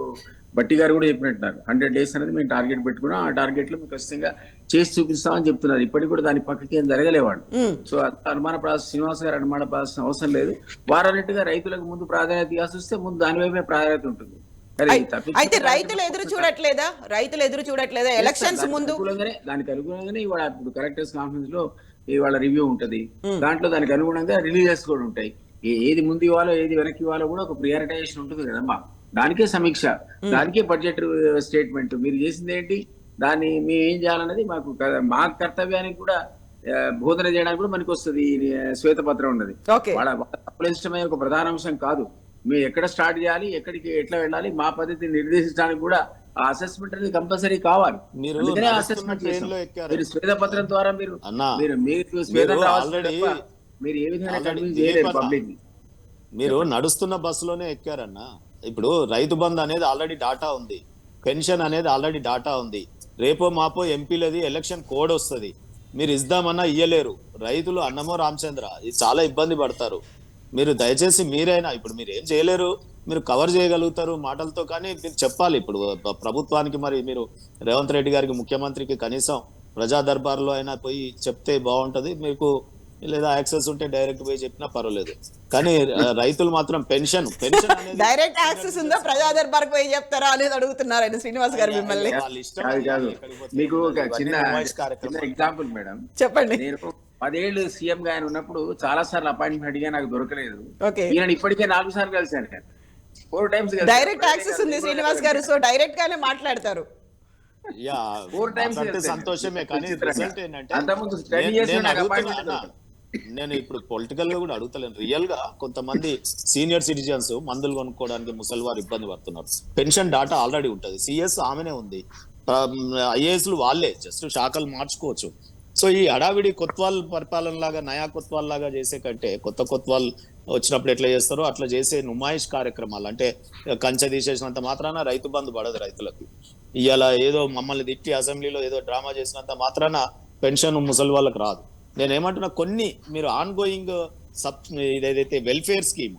బట్టి గారు కూడా చెప్పినట్టున్నారు. 100 days అనేది మేము టార్గెట్ పెట్టుకున్నాం, ఆ టార్గెట్ లో మేము ఖచ్చితంగా చేసి చూపిస్తామని చెప్తున్నారు. ఇప్పటికి కూడా దాని పక్కకి ఏం జరగలేవాడు. సో అనుమానపడాల్సిన శ్రీనివాస్ గారు అనుమానపడాల్సిన అవసరం లేదు. వారన్నట్టుగా రైతులకు ముందు ప్రాధాన్యత ఇవ్వాల్సి వస్తే ముందు దాని వైపే ప్రాధాన్యత ఉంటుంది. అయితే రైతులు ఎదురు చూడట్లేదా ఎలక్షన్స్ ముందు? దానికి అనుగుణంగానే ఇవాళ ఇప్పుడు కలెక్టర్స్ కాన్ఫరెన్స్ లో ఇవాళ రివ్యూ ఉంటది, దాంట్లో దానికి అనుగుణంగా రిలీజెస్ కూడా ఉంటాయి. ఏది ముందు ఇవ్వాలో ఏది వెనక్కి ఇవ్వాలో కూడా ఒక ప్రియారిటైజేషన్ ఉంటుంది కదమ్మా. దానికే సమీక్ష, దానికే బడ్జెట్ స్టేట్మెంట్. మీరు చేసింది ఏంటి, దాన్ని మేము ఏం చేయాలన్నది మా కర్తవ్యానికి కూడా బోధన చేయడానికి కూడా మనకి వస్తుంది. శ్వేతపత్రం ఉన్నది, వాళ్ళ తప్పులిష్టమే ఒక ప్రధాన అంశం కాదు. మీరు ఎక్కడ స్టార్ట్ చేయాలి, ఎక్కడికి ఎట్లా వెళ్ళాలి, మా పద్ధతిని నిర్దేశించడానికి కూడా ఆ అసెస్మెంట్ అనేది కంపల్సరీ కావాలి. అందుకనే అసెస్మెంట్ మీరు శ్వేతపత్రం ద్వారా మీరు శ్వేతం మీరు ఏ విధంగా కన్విన్స్ చేయలేరు పబ్లిక్ ని. మీరు నడుస్తున్న బస్సులోనే ఎక్కారన్నా. ఇప్పుడు రైతు బంధు అనేది ఆల్రెడీ డాటా ఉంది, పెన్షన్ అనేది ఆల్రెడీ డాటా ఉంది. రేపో మాపో ఎంపీలది ఎలక్షన్ కోడ్ వస్తుంది, మీరు ఇద్దామన్నా ఇయ్యలేరు. రైతులు అన్నమో రామచంద్ర ఇది చాలా ఇబ్బంది పడతారు. మీరు దయచేసి మీరైనా, ఇప్పుడు మీరు ఏం చేయలేరు, మీరు కవర్ చేయగలుగుతారు మాటలతో, కానీ మీరు చెప్పాలి. ఇప్పుడు ప్రభుత్వానికి మరి మీరు రేవంత్ రెడ్డి గారికి, ముఖ్యమంత్రికి కనీసం ప్రజా దర్బార్లో అయినా పోయి చెప్తే బాగుంటది. మీకు లేదా యాక్సెస్ ఉంటే డైరెక్ట్ పోయి చెప్పినా పర్వాలేదు. కానీ రైతులు మాత్రం పెన్షన్ డైరెక్ట్ యాక్సెస్ ఉందా, ప్రజా దర్బార్ పోయి చెప్తారా అనేది అడుగుతున్నారు ఆయన శ్రీనివాస్ గారు మిమ్మల్ని. మీకు ఒక చిన్న ఎగ్జాంపుల్ మేడం చెప్పండి. నేను 10 ఏళ్ళు సీఎం గా ఆయన ఉన్నప్పుడు చాలా సార్లు అపాయింట్మెంట్ అడిగా, నాకు దొరకలేదు. ఈయన ఇప్పటికే 4 సార్లు కలిశాను, 4 times డైరెక్ట్ యాక్సెస్ ఉంది శ్రీనివాస్ గారు, సో డైరెక్ట్ గానే మాట్లాడతారు. 4 times సంతోషమే. కానీ రిజల్ట్ ఏంటంటే, నేను ఇప్పుడు పొలిటికల్ గా కూడా అడుగుతలేను, రియల్ గా కొంతమంది సీనియర్ సిటిజన్స్ మందులు కొనుక్కోవడానికి ముసలివారు ఇబ్బంది పడుతున్నారు. పెన్షన్ డాటా ఆల్రెడీ ఉంటది, సిఎస్ ఆమెనే ఉంది, ఐఏఎస్లు వాళ్ళే, జస్ట్ శాఖలు మార్చుకోవచ్చు. సో ఈ హడావిడి కొత్వాల్ పరిపాలన లాగా, నయా కొత్వాల్ లాగా చేసే కంటే, కొత్త కొత్వాల్ వచ్చినప్పుడు ఎట్లా చేస్తారో అట్లా చేసే నుమాయిష్ కార్యక్రమాలు, అంటే కంచె తీసేసినంత మాత్రాన రైతు బంధు పడదు రైతులకి. ఇవాళ ఏదో మమ్మల్ని తిట్టి అసెంబ్లీలో ఏదో డ్రామా చేసినంత మాత్రాన పెన్షన్ ముసలి వాళ్ళకి రాదు. నేనేమంటున్నా, కొన్ని మీరు ఆన్ గోయింగ్ ఇదేదైతే వెల్ఫేర్ స్కీమ్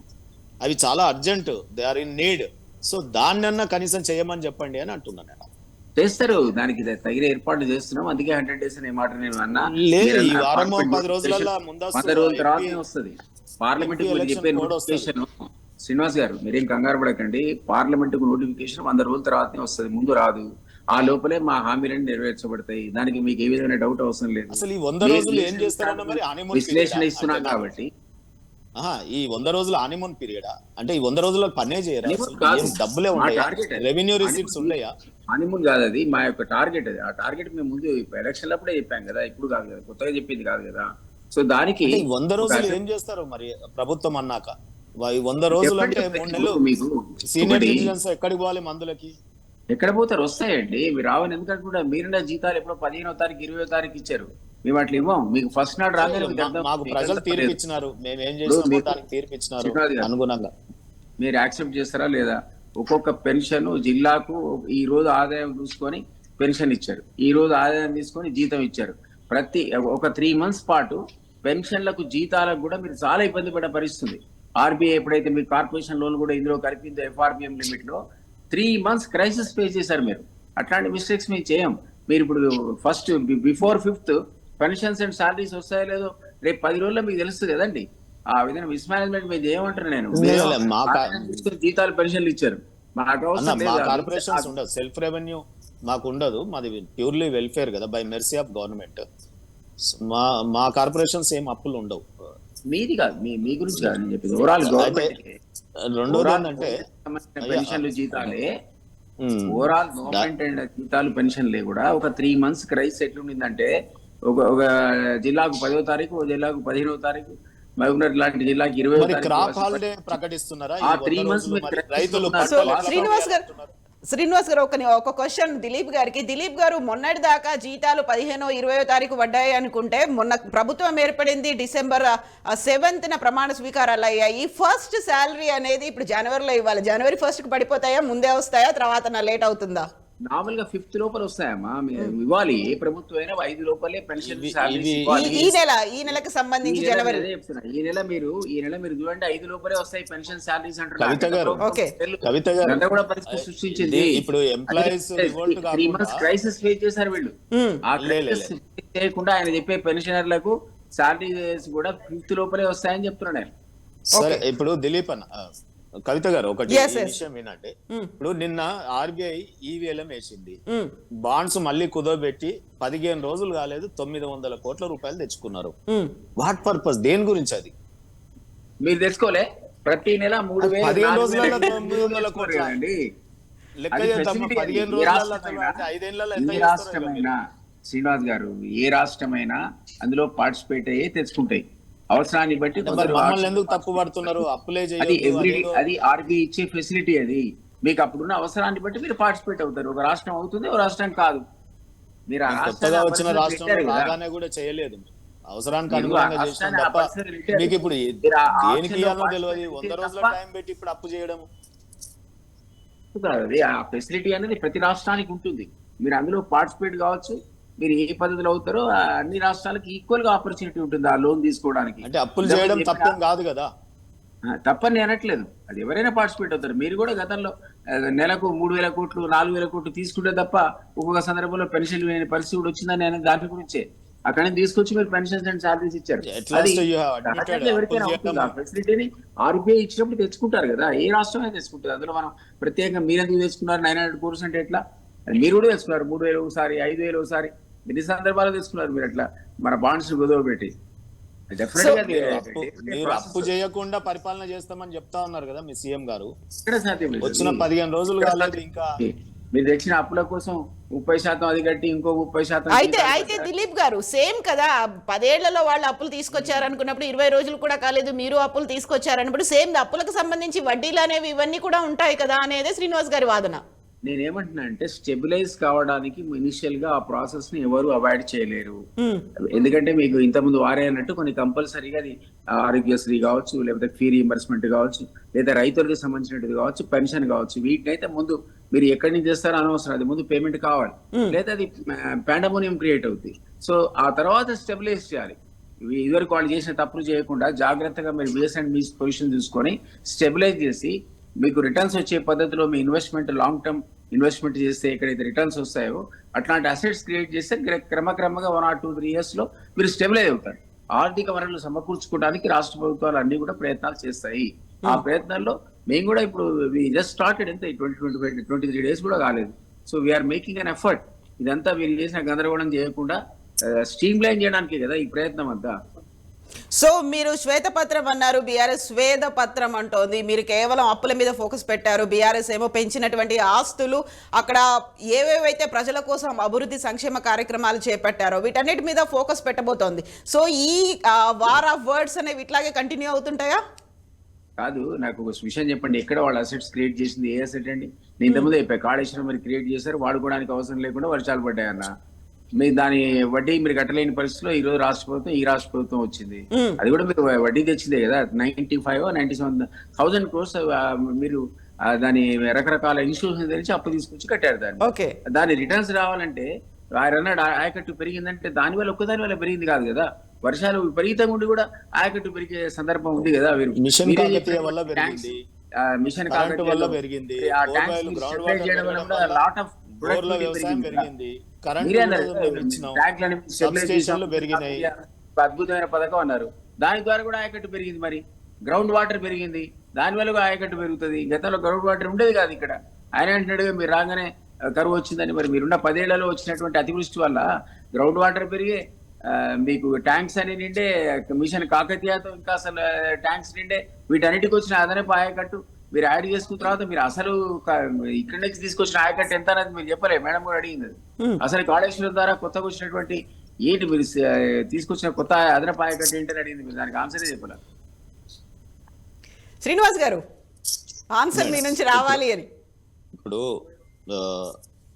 అవి చాలా urgent, they are in need. So దాన్నన్నా కనీసం చేయమని చెప్పండి అని అంటున్నాను నేను. చేస్తారు, దానికి తగిన ఏర్పాట్లు చేస్తున్నాం. అందుకే 100 days అనే మాట నేను అన్నా. లేదు, ఈ వారమో 10 రోజులలో 100 రోజుల తర్వాతనే వస్తుంది పార్లమెంట్ చెప్పే నోటిఫికేషన్. శ్రీనివాస్ గారు మీరేం కంగారు పడకండి, పార్లమెంట్ కు నోటిఫికేషన్ 100 రోజుల తర్వాతనే వస్తుంది, ముందు రాదు. ఆ లోపలే మా హామీలను నెరవేర్చబడతాయి, దానికి మీకు ఏ విధమైన డౌట్ అవసరం లేదు. అసలు ఈ 100 రోజులు ఏం చేస్తారన్న మరి విశ్లేషణ ఇస్తున్నాం కాబట్టి. ఈ 100 రోజుల హానీమూన్ పీరియడా? అంటే ఈ 100 రోజులు పనే చేయరా? డబ్బులే ఉంటాయా? రెవెన్యూ రిసీట్స్ ఉన్నాయా? హానీమూన్ కాదు, అది మా యొక్క టార్గెట్. అది ఆ టార్గెట్ మేము ముందు ఎలక్షన్ అప్పుడే చెప్పాం కదా, ఇప్పుడు కాదు కదా, కొత్తగా చెప్పింది కాదు కదా. సో దానికి 100 రోజులు ఏం చేస్తారు మరి ప్రభుత్వం అన్నాక? 100 రోజులు అంటే 3 నెలలు మీకు సీనియర్ ఒకటి, సిటిజన్స్ ఎక్కడికి పోవాలి మందులకి? ఎక్కడ పోతారు? వస్తాయండి. మీరు రావని ఎందుకంటే కూడా మీరున్న జీతాలు ఎప్పుడో 15వ తారీఖు 20వ తారీఖు ఇచ్చారు. మేము అట్లా ఇవ్వం. మీకు ఫస్ట్ నాడు రాగానే మీకు అర్థం- మాకు మీకు ప్రజలు అర్థం తీర్పు లేదు. ఇచ్చినారు, మేము ఏం చేసినామో మీకు- దానికి తీర్పు ఇచ్చినారు శ్రీనివాస్ గారు, అనుగుణంగా. మీరు యాక్సెప్ట్ చేస్తారా లేదా? ఒక్కొక్క పెన్షన్ జిల్లాకు ఈ రోజు ఆదాయం చూసుకొని పెన్షన్ ఇచ్చారు, ఈ రోజు ఆదాయం తీసుకొని జీతం ఇచ్చారు. ప్రతి ఒక 3 months పాటు పెన్షన్లకు జీతాలకు కూడా మీరు చాలా ఇబ్బంది పడే పరిస్థితుంది. ఆర్బీఐ ఎప్పుడైతే మీ కార్పొరేషన్ లోన్ కూడా ఇందులో కలిపిందో ఎఫ్ఆర్బిఎం లిమిట్ లో 3 months క్రైసిస్ ఫేస్ చేశారు మీరు. అట్లాంటి మిస్టేక్స్ మేము చేయం. మీరు ఇప్పుడు first before 5th pensions and salaries వస్తాయో లేదో రేపు 10 రోజుల్లో మీకు తెలుస్తుంది కదండి. ఆ విధంగా మిస్మేనేజ్మెంట్ మీరు చేయమంటారు. నేను జీతాలు పెన్షన్లు ఇచ్చారు, మాకు అవసరం మా లేదు. కార్పొరేషన్స్ ఉండదు, సెల్ఫ్ రెవెన్యూ మాకు ఉండదు, మాది ప్యూర్లీ వెల్ఫేర్ కదా, బై మెర్సీ ఆఫ్ గవర్నమెంట్. మా కార్పొరేషన్స్ ఏం అప్పులు ఉండవు. మీది కాదు, మీ గురించి కాదు నేను చెప్పింది. ఓవరాల్ గవర్నమెంట్ రెండోది ఏంటంటే పెన్షన్లు జీతాలే, ఓవరాల్ గవర్నమెంట్ అండ్ జీతాలు పెన్షన్లే కూడా ఒక 3 months క్రైసిస్ ఎట్లుండిందంటే ఒక జిల్లాకు 10వ తారీఖు, ఒక జిల్లాకు 15వ తారీఖు, మహబూబ్నగర్ లాంటి జిల్లాకి 20వ తారీఖు క్రాప్ హాలిడే ప్రకటిస్తున్నారా? ఆ 3 months రైతులు సో శ్రీనివాస్ గారు ఒక క్వశ్చన్ దిలీప్ గారికి. దిలీప్ గారు, మొన్నటి దాకా జీతాలు 15వ 20వ తారీఖు పడ్డాయి అనుకుంటే, మొన్న ప్రభుత్వం ఏర్పడింది December 7th ప్రమాణ స్వీకారాలు అయ్యాయి. ఫస్ట్ శాలరీ అనేది ఇప్పుడు జనవరిలో ఇవ్వాలి. January 1st పడిపోతాయా, ముందే వస్తాయా, తర్వాత లేట్ అవుతుందా? నార్మల్ గా 5th లోపల వస్తాయమ్మా, ఇవ్వాలి. ఏ ప్రభుత్వం అయినా 5 లోపలే పెన్షన్ ఈ నెలకు సంబంధించి జనవరి ఈ నెల మీరు చూడండి 5 లోపలే వస్తాయి పెన్షన్ సాలరీస్ అంటారు. కవిత గారు కూడా పరిస్థితి సృష్టించింది. ఇప్పుడు employees revolt 3 months crisis face చేశారు వీళ్ళు. ఆ క్రైసిస్ చేయకుండా ఆయన చెప్పే పెన్షనర్లకు సాలరీస్ కూడా 5th లోపలే వస్తాయని చెప్తున్నాను నేను. సరే, ఇప్పుడు దిలీప్ అన్న, కవిత గారు ఒకటి విషయం వినండి. ఇప్పుడు నిన్న ఆర్బీఐ ఈవీఎల్ఎం వేసింది, బాండ్స్ మళ్ళీ కుదోబెట్టి 15 రోజులు కాలేదు 900 కోట్ల రూపాయలు తెచ్చుకున్నారు. వాట్ పర్పస్, దేని గురించి అది? మీరు తెచ్చుకోలే, ప్రతి నెల 3,000 15 రోజులలో 900 కోట్లు అండి. లెక్క చేద్దాం, 15 రోజులలో 5 ఏళ్లలో ఎంత రాష్ట్రమైనా శ్రీనివాస్ గారు, ఏ రాష్ట్రమైనా అందులో పార్టిసిపేట్ అయ్యే తెచ్చుకుంటాయి అవసరాన్ని బట్టి. మమ్మల్ని ఎందుకు తప్పు పడుతున్నారు? అప్పులే అది ఆర్బీఐ ఇచ్చే ఫెసిలిటీ. అది మీకు అప్పుడున్న అవసరాన్ని బట్టి మీరు పార్టిసిపేట్ అవుతారు. ఒక రాష్ట్రం అవుతుంది, ఒక రాష్ట్రం కాదు. మీరు కొత్తగా వచ్చిన రాష్ట్రంలో బాగానే కూడా చేయలేదు, అవసరానికి అనుగుణంగా చేసిన తప్ప. మీకు ఇప్పుడు దేనికి ఇవ్వాలో తెలియదు, 100 రోజుల టైం పెట్టి ఇప్పుడు అప్పు చేయడం. ఆ ఫెసిలిటీ అనేది ప్రతి రాష్ట్రానికి ఉంటుంది. మీరు అందులో పార్టిసిపేట్ కావచ్చు. మీరు ఏ పద్ధతిలో అవుతారో అన్ని రాష్ట్రాలకు ఈక్వల్ గా ఆపర్చునిటీ ఉంటుంది ఆ లోన్ తీసుకోవడానికి. అంటే అప్పులు చేయడం తప్పేం కాదు కదా. తప్పని అనట్లేదు, అది ఎవరైనా పార్టిసిపేట్ అవుతారు. మీరు కూడా గతంలో నెలకు 3,000 కోట్లు 4,000 కోట్లు తీసుకుంటే తప్ప ఒక్కొక్క సందర్భంలో పెన్షన్ లేని పరిస్థితి కూడా వచ్చిందని నేను దాని గురించే అక్కడ తీసుకొచ్చి మీరు పెన్షన్స్ అండ్ సాలరీస్ ఇచ్చారు. ఎవరికైనా అవుతుంది ఆ ఫెసిలిటీని. ఆర్బీఐ ఇచ్చినప్పుడు తెచ్చుకుంటారు కదా, ఏ రాష్ట్రమే తెచ్చుకుంటుంది. అందులో మనం ప్రత్యేకంగా మీరెందుకు తెచ్చుకున్నారు 900 crores అంటే ఎట్లా? మీరు కూడా తెచ్చుకున్నారు 3,000 ఒకసారి, 5,000 ఒకసారి, ఎన్ని సందర్భాలు తెచ్చుకున్నారు మీరు అట్లా మన బాండ్స్ కుదవబెట్టి. మీరు అప్పు చేయకుండా పరిపాలన చేస్తామని చెప్తా ఉన్నారు కదా మీ సీఎం గారు. వచ్చిన 15 రోజులు కాలేదు ఇంకా. మీరు తెచ్చిన అప్పుల కోసం 30% అది కట్టి ఇంకో 30%. అయితే దిలీప్ గారు సేమ్ కదా, 10 ఏళ్లలో వాళ్ళు అప్పులు తీసుకొచ్చారు అనుకున్నప్పుడు 20 రోజులు కూడా కాలేదు, మీరు అప్పులు తీసుకొచ్చారన్నప్పుడు సేమ్ అప్పులకు సంబంధించి వడ్డీలు అనేవి ఇవన్నీ కూడా ఉంటాయి కదా అనేది శ్రీనివాస్ గారి వాదన. నేనేమంటున్నా అంటే స్టెబిలైజ్ కావడానికి ఇనిషియల్ గా ఆ ప్రాసెస్ ని ఎవరు అవాయిడ్ చేయలేరు. ఎందుకంటే మీకు ఇంతకుముందు వారే అన్నట్టు కొన్ని కంపల్సరీగా అది ఆరోగ్యశ్రీ కావచ్చు, లేకపోతే ఫీ రీఎంబర్స్మెంట్ కావచ్చు, లేదా రైతులకు సంబంధించినది కావచ్చు, పెన్షన్ కావచ్చు, వీటినైతే ముందు మీరు ఎక్కడి నుంచి చేస్తారో అనవసరం, అది ముందు పేమెంట్ కావాలి, లేదా అది పాండమోనియం క్రియేట్ అవుతుంది. సో ఆ తర్వాత స్టెబిలైజ్ చేయాలి. ఇదివరకు వాళ్ళు చేసిన తప్పులు చేయకుండా జాగ్రత్తగా మీరు బేస్ అండ్ మీస్ పొజిషన్ చూసుకొని స్టెబిలైజ్ చేసి మీకు రిటర్న్స్ వచ్చే పద్ధతిలో మీ ఇన్వెస్ట్మెంట్ లాంగ్ టర్మ్ ఇన్వెస్ట్మెంట్ చేస్తే ఎక్కడైతే రిటర్న్స్ వస్తాయో అట్లాంటి అసెట్స్ క్రియేట్ చేస్తే క్రమక్రమంగా 1 or 2, 3 years లో మీరు స్టెబిలైజ్ అవుతారు. ఆర్థిక వనరులు సమకూర్చుకోవడానికి రాష్ట్ర ప్రభుత్వాలు అన్ని కూడా ప్రయత్నాలు చేస్తాయి. ఆ ప్రయత్నాల్లో మేము కూడా ఇప్పుడు జస్ట్ స్టార్టెడ్ ఎంత 23 days కూడా కాలేదు. So we're making an effort. ఇదంతా వీళ్ళు చేసిన గందరగోళం చేయకుండా స్ట్రీమ్ లైన్ చేయడానికి కదా ఈ ప్రయత్నం అంతా. సో మీరు శ్వేతపత్రం అన్నారు, బీఆర్ఎస్ శ్వేతపత్రం అంటోంది. మీరు కేవలం అప్పుల మీద ఫోకస్ పెట్టారు, బీఆర్ఎస్ ఏమో పెంచినటువంటి ఆస్తులు, అక్కడ ఏవేవైతే ప్రజల కోసం అభివృద్ధి సంక్షేమ కార్యక్రమాలు చేపట్టారో వీటన్నిటి మీద ఫోకస్ పెట్టబోతోంది. సో ఈ వార్ ఆఫ్ వర్డ్స్ అనేవి ఇట్లాగే కంటిన్యూ అవుతుంటాయా? కాదు, నాకు ఒక విషయం చెప్పండి. ఎక్కడ వాళ్ళ అసెట్స్ క్రియేట్ చేసింది ఏ అసెట్ అండి? నేను ఇంతకుముందు చెప్పా, కాళేశ్వరం మరి క్రియేట్ చేశారు, వాడుకోవడానికి అవసరం లేకుండా వర్షాలు పడ్డాయన్న. మీ దాని వడ్డీ మీరు కట్టలేని పరిస్థితిలో ఈ రోజు ఈ రాష్ట్ర ప్రభుత్వం వచ్చింది. అది కూడా మీరు వడ్డీ తెచ్చిందే కదా, 97,000 crores మీరు దాని రకరకాల ఇన్స్టిట్యూషన్ తెలిసి అప్పు తీసుకొచ్చి కట్టారు దాన్ని. దాని రిటర్న్స్ రావాలంటే ఆయన ఆయకట్టు పెరిగిందంటే దాని వల్ల ఒక్కదాని వల్ల పెరిగింది కాదు కదా. వర్షాలు విపరీతంగా ఉండి కూడా ఆయకట్టు పెరిగే సందర్భం ఉంది కదా. మిషన్ కాకతీయ వల్ల పెరిగింది, మిషన్ కరెంట్ వల్ల పెరిగింది, లాట్ ఆఫ్ పెరిగింది, పెరిగినాయి. అద్భుతమైన పథకం అన్నారు, దాని ద్వారా కూడా ఆయకట్టు పెరిగింది. మరి గ్రౌండ్ వాటర్ పెరిగింది, దాని వల్ల కూడా ఆయకట్టు పెరుగుతుంది. గతంలో గ్రౌండ్ వాటర్ ఉండేది కాదు ఇక్కడ. ఆయన అంటున్నాడుగా మీరు రాగానే కరువు వచ్చిందని. మరి మీరున్న 10 ఏళ్లలో వచ్చినటువంటి అతివృష్టి వల్ల గ్రౌండ్ వాటర్ పెరిగే, మీకు ట్యాంక్స్ అని నిండే, మిషన్ కాకతీయతో ఇంకా అసలు ట్యాంక్స్ నిండే, వీటన్నిటికి వచ్చిన అదనపు ఆయకట్టు మీరు యాడ్ చేసుకున్న తర్వాత మీరు అసలు ఇక్కడ నుంచి తీసుకొచ్చిన ఆయకట్టు ఎంత అనేది మీరు చెప్పలే. మేడం కూడా అడిగింది అసలు కాళేశ్వరం ద్వారా కొత్తగా వచ్చినటువంటి ఏంటి మీరు తీసుకొచ్చిన కొత్త అదనపు ఆయకట్టు ఏంటని అడిగింది. మీరు దానికి ఆన్సరే చెప్పలే. శ్రీనివాస్ గారు ఆన్సర్ మీ నుంచి రావాలి అని. ఇప్పుడు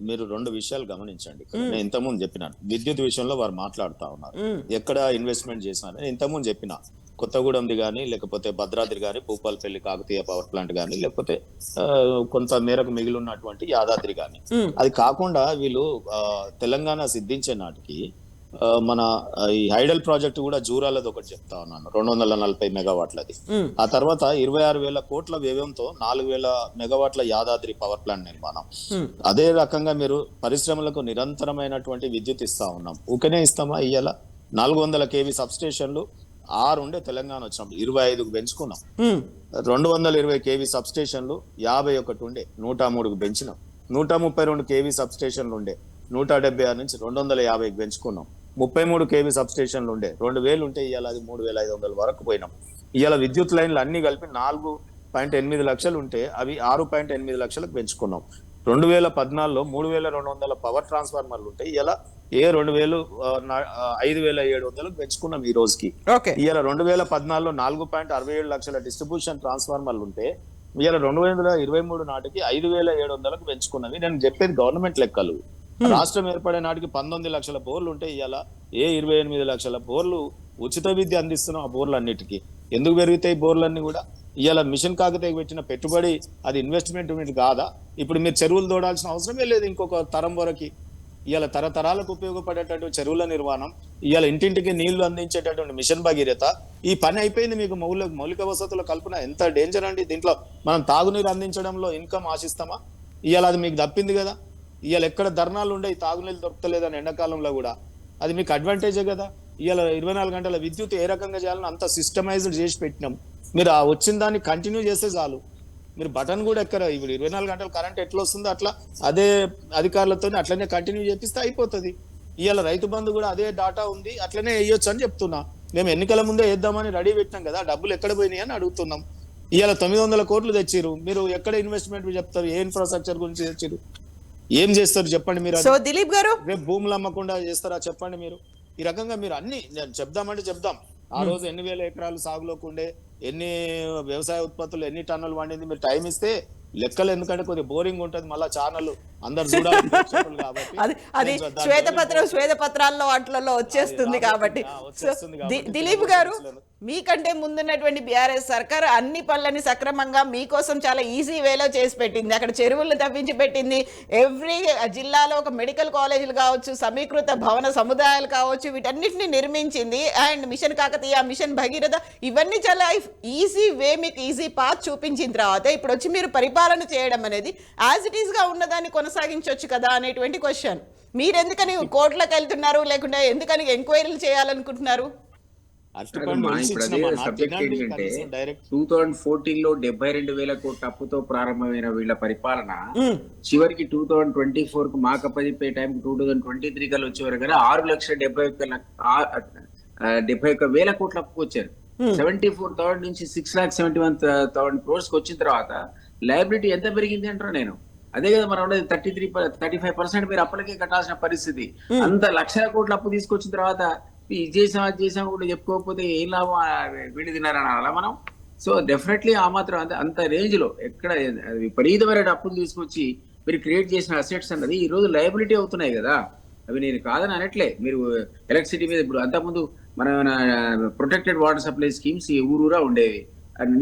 మీరు 2 విషయాలు గమనించండి. నేను ఇంతకుముందు చెప్పినాను, విద్యుత్ విషయంలో వారు మాట్లాడుతా ఉన్నారు ఎక్కడ ఇన్వెస్ట్మెంట్ చేసినారు. నేను ఇంతకుముందు చెప్పిన కొత్తగూడెంది కానీ, లేకపోతే భద్రాద్రి కానీ, భూపాలపల్లి కాకతీయ పవర్ ప్లాంట్ కానీ, లేకపోతే కొంత మేరకు మిగిలి ఉన్నటువంటి యాదాద్రి కానీ. అది కాకుండా వీళ్ళు తెలంగాణ సిద్ధించే నాటికి మన ఈ హైడల్ ప్రాజెక్ట్ కూడా జూరాలది ఒకటి చెప్తా ఉన్నాను, 240 మెగావాట్లది. ఆ తర్వాత 26,000 కోట్ల వ్యయంతో 4,000 మెగావాట్ల యాదాద్రి పవర్ ప్లాంట్ నిర్మాణం. అదే రకంగా మీరు పరిశ్రమలకు నిరంతరమైనటువంటి విద్యుత్ ఇస్తా ఉన్నాం. ఊకనే ఇస్తామా? ఇయ్యాల 400 kV సబ్ స్టేషన్లు 6 ఉండే తెలంగాణ వచ్చినప్పుడు 25కు పెంచుకున్నాం. 220 kV సబ్ స్టేషన్లు 51 ఉండే 103కు పెంచినాం. 132 kV సబ్ స్టేషన్లు ఉండే 176 నుంచి 250కి పెంచుకున్నాం. 33 kV సబ్ స్టేషన్లు ఉండే 2,000 ఉంటే ఇవాళ అది 3,500 వరకు పోయినాం. ఇవాళ విద్యుత్ లైన్లు అన్ని కలిపి 4.8 లక్షలు ఉంటే అవి 6.8 లక్షలకు పెంచుకున్నాం. 2014లో 3,200 పవర్ ట్రాన్స్ఫార్మర్లు ఉంటాయి, ఇలా 5,700కు పెంచుకున్నాం ఈ రోజుకి. ఇవాళ 2014లో 4.67 లక్షల డిస్ట్రిబ్యూషన్ ట్రాన్స్ఫార్మర్లు ఉంటే ఇవాళ 2023 నాటికి 5,700కు పెంచుకున్నవి. నేను చెప్పేది గవర్నమెంట్ లెక్కలు. రాష్ట్రం ఏర్పడే నాటికి 19 లక్షల బోర్లు ఉంటే ఇవాళ 28 లక్షల బోర్లు ఉచిత విద్య అందిస్తున్నాం. ఆ బోర్లు అన్నిటికీ ఎందుకు పెరుగుతాయి? బోర్లన్నీ కూడా ఇవాళ మిషన్ కాకతీయ పెట్టిన పెట్టుబడి అది ఇన్వెస్ట్మెంట్ కాదా? ఇప్పుడు మీరు చెరువులు తోడాల్సిన అవసరమే లేదు ఇంకొక తరం వరకు. ఇవాళ తరతరాలకు ఉపయోగపడేటటువంటి చెరువుల నిర్మాణం, ఇవాళ ఇంటింటికి నీళ్లు అందించేటటువంటి మిషన్ భగీరథ, ఈ పని అయిపోయింది. మీకు మౌలిక వసతుల కల్పన ఎంత డేంజర్ అండి. దీంట్లో మనం తాగునీరు అందించడంలో ఇన్కమ్ ఆశిస్తామా? ఇవాళ అది మీకు తప్పింది కదా. ఇవాళ ఎక్కడ ధర్నాలు ఉండే తాగునీళ్ళు దొరకలేదని ఎండాకాలంలో కూడా అది మీకు అడ్వాంటేజే కదా. ఇవాళ 24 గంటల విద్యుత్ ఏ రకంగా చేయాలని అంత సిస్టమైజ్డ్ చేసి పెట్టినాం. మీరు ఆ వచ్చిన దాన్ని కంటిన్యూ చేస్తే చాలు. మీరు బటన్ కూడా ఎక్కడ, ఇప్పుడు 24 గంటలు కరెంట్ ఎట్లా వస్తుందో అట్లా అదే అధికారులతో అట్లనే కంటిన్యూ చేపిస్తే అయిపోతుంది. ఇవాళ రైతు బంధు కూడా అదే డాటా ఉంది, అట్లనే వేయొచ్చు అని చెప్తున్నా. మేము ఎన్నికల ముందే వేద్దామని రెడీ పెట్టినాం కదా, డబ్బులు ఎక్కడ పోయినాయి అని అడుగుతున్నాం. ఇవాళ 900 కోట్లు తెచ్చిరు, మీరు ఎక్కడ ఇన్వెస్ట్మెంట్ చెప్తారు? ఏ ఇన్ఫ్రాస్ట్రక్చర్ గురించి తెచ్చిరు? ఏం చేస్తారు చెప్పండి మీరు? సో దిలీప్ గారు రేపు భూములు అమ్మకుండా చేస్తారా చెప్పండి మీరు? ఈ రకంగా మీరు అన్ని చెప్దామంటే చెప్దాం. ఆ రోజు 8,000 ఎకరాలు సాగులోకి ఉండే, ఎన్ని వ్యవసాయ ఉత్పత్తులు ఎన్ని టన్నులు వండింది మీరు టైం ఇస్తే లెక్కలు. ఎందుకంటే కొద్దిగా బోరింగ్ ఉంటుంది, మళ్ళా ఛానల్ అందరు చూడాలి కాబట్టి అది శ్వేతపత్రాల్లో వాటిలలో వచ్చేస్తుంది కాబట్టి. దిలీప్ గారు, మీకంటే ముందున్నటువంటి బీఆర్ఎస్ సర్కార్ అన్ని పనులని సక్రమంగా మీకోసం చాలా ఈజీ వేలో చేసి పెట్టింది. అక్కడ చెరువులు తవ్వించి పెట్టింది. ఎవ్రీ జిల్లాలో ఒక మెడికల్ కాలేజీలు కావచ్చు, సమీకృత భవన సముదాయాలు కావచ్చు, వీటన్నిటిని నిర్మించింది. And mission Kakatiya, mission Bhagiratha, ఇవన్నీ చాలా ఈజీ వే, మీకు ఈజీ పాత్ చూపించిన తర్వాత ఇప్పుడు వచ్చి మీరు పరిపాలన చేయడం అనేది యాజ్ ఇట్ ఈస్ గా ఉన్నదాన్ని కొనసాగించవచ్చు కదా అనేటువంటి క్వశ్చన్. మీరు ఎందుకని కోర్టులకు వెళ్తున్నారు, లేకుంటే ఎందుకని ఎంక్వైరీలు చేయాలనుకుంటున్నారు? 2014లో 72,000 కోట్ల అప్పుతో ప్రారంభమైన వీళ్ళ పరిపాలన చివరికి 2024 కు మాకప్పచెప్పే టైం 2023 కల్లా వచ్చే వరకు 6,71,000 కోట్ల అప్పుకు వచ్చారు. 74,000 నుంచి 6,71,000 crores వచ్చిన తర్వాత లయబిలిటీ ఎంత పెరిగింది అంటారు. నేను అదే కదా మనం 35% మీరు అప్పటికే కట్టాల్సిన పరిస్థితి. అంత లక్షల కోట్ల అప్పు తీసుకొచ్చిన తర్వాత ఇది చేసాం అది చేసాం కూడా చెప్పుకోకపోతే ఏం లాభం? వీడి తిన్నారని అలా మనం సో డెఫినెట్లీ ఆ మాత్రం అంత రేంజ్ లో ఎక్కడ విపరీతమైన అప్పులు తీసుకొచ్చి మీరు క్రియేట్ చేసిన అసెట్స్ అన్నది ఈ రోజు లయబిలిటీ అవుతున్నాయి కదా. అవి నేను కాదని అనట్లే. మీరు ఎలక్ట్రిసిటీ మీద ఇప్పుడు అంతకుముందు మన ప్రొటెక్టెడ్ వాటర్ సప్లై స్కీమ్స్ ఈ ఊరూరా ఉండేవి.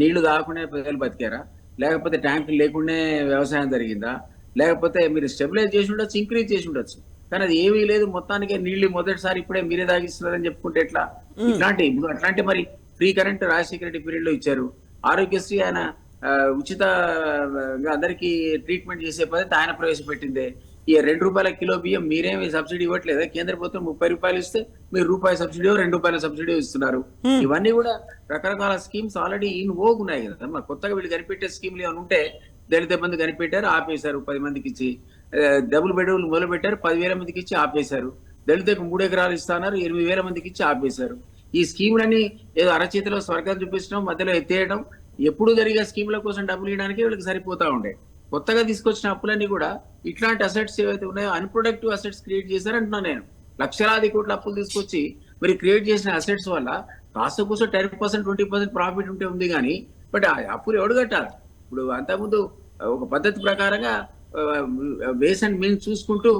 నీళ్లు తాగకుండా ప్రజలు బతికారా, లేకపోతే ట్యాంకులు లేకుండా వ్యవసాయం జరిగిందా, లేకపోతే మీరు స్టెబిలైజ్ చేసి ఉండొచ్చు, ఇంక్రీజ్ చేసి ఉండొచ్చు, కానీ అది ఏమీ లేదు. మొత్తానికి నీళ్లు మొదటిసారి ఇప్పుడే మీరే తాగిస్తున్నారని చెప్పుకుంటే ఎట్లా? అట్లాంటి మరి free current Rajasekhara Reddy period లో ఇచ్చారు. ఆరోగ్యశ్రీ ఆయన ఉచిత అందరికీ ట్రీట్మెంట్ చేసే పద్ధతి ఆయన ప్రవేశపెట్టిందే. ఈ ₹2 కిలో బియ్యం మీరేమి సబ్సిడీ ఇవ్వట్లేదా? కేంద్ర ప్రభుత్వం ₹30 ఇస్తే మీరు రూపాయి సబ్సిడీ, ₹2 సబ్సిడీ ఇస్తున్నారు. ఇవన్నీ కూడా రకరకాల స్కీమ్స్ ఆల్రెడీ ఇన్ వోగ్ ఉన్నాయి కదా. మరి కొత్తగా వీళ్ళు కనిపెట్టే స్కీమ్లు ఏమైనా ఉంటే దళిత బంధు కనిపెట్టారు, ఆపేశారు 10 మందికి ఇచ్చి. డబుల్ బెడ్రూమ్ మొదలు పెట్టారు, 10,000 మందికి ఇచ్చి ఆపేశారు. దళితకు 3 ఎకరాలు ఇస్తున్నారు, 8,000 మందికి ఇచ్చి ఆపేశారు. ఈ స్కీములన్నీ ఏదో అరచేతిలో స్వర్గం చూపించడం, మధ్యలో ఎత్తేయడం, ఎప్పుడు జరిగే స్కీముల కోసం డబ్బులు ఇవ్వడానికి వీళ్ళకి సరిపోతా ఉండే. కొత్తగా తీసుకొచ్చిన అప్పులన్నీ కూడా ఇట్లాంటి అసెట్స్ ఏవైతే ఉన్నాయో అన్ప్రొడక్టివ్ అసెట్స్ క్రియేట్ చేశారంటున్నా నేను. లక్షలాది కోట్ల అప్పులు తీసుకొచ్చి మీరు క్రియేట్ చేసిన అసెట్స్ వల్ల కాస్త కూర్చో 10%, 20% ప్రాఫిట్ ఉంటే ఉంది కానీ, బట్ ఆ అప్పులు ఎవడు కట్టాలి? ఇప్పుడు అంతకుముందు ఒక పద్ధతి ప్రకారంగా బేస్ అండ్ మీన్స్ చూసుకుంటూ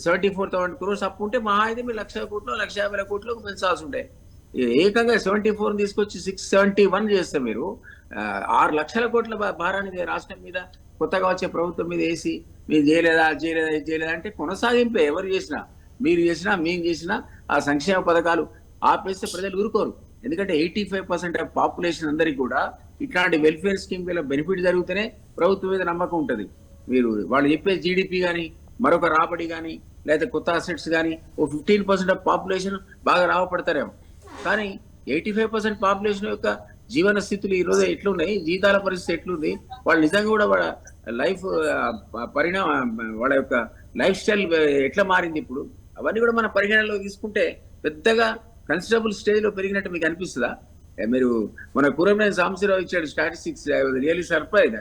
74,000 crores అప్పు ఉంటే మహా అయితే మీరు 1,00,000 కోట్లు, 1,50,000 కోట్లు పెంచాల్సి ఉంటాయి. ఏకంగా 74 తీసుకొచ్చి 671 చేస్తే మీరు 6 లక్షల కోట్ల భారాన్ని రాష్ట్రం మీద, కొత్తగా వచ్చే ప్రభుత్వం మీద వేసి మీరు చేయలేదా, ఇది చేయలేదా అంటే కొనసాగింపే. ఎవరు చేసినా, మీరు చేసినా, మేము చేసినా ఆ సంక్షేమ పథకాలు ఆపేస్తే ప్రజలు ఊరుకోరు. ఎందుకంటే 85% ఆఫ్ పాపులేషన్ అందరికీ కూడా ఇట్లాంటి వెల్ఫేర్ స్కీమ్ వల్ల బెనిఫిట్ జరిగితేనే ప్రభుత్వం మీద నమ్మకం ఉంటుంది. మీరు వాళ్ళు చెప్పే జీడిపి కానీ, మరొక రాబడి కానీ, లేదా కొత్త అసెట్స్ కానీ ఓ 15% ఆఫ్ పాపులేషన్ బాగా రావపడతారేమో. కానీ 85% పాపులేషన్ యొక్క జీవన స్థితులు ఈ రోజు ఎట్లున్నాయి, జీతాల పరిస్థితి ఎట్లుంది, వాళ్ళు నిజంగా కూడా వాళ్ళ లైఫ్ వాళ్ళ యొక్క లైఫ్ స్టైల్ ఎట్లా మారింది ఇప్పుడు, అవన్నీ కూడా మన పరిగణనలో తీసుకుంటే పెద్దగా కన్సిడరబుల్ స్టేజ్ లో పెరిగినట్టు మీకు అనిపిస్తుందా? మీరు మన కూరమనేని సాంబశివరావు ఇచ్చాడు స్టాటిస్టిక్స్, రియల్లీ సర్ప్రైజ్.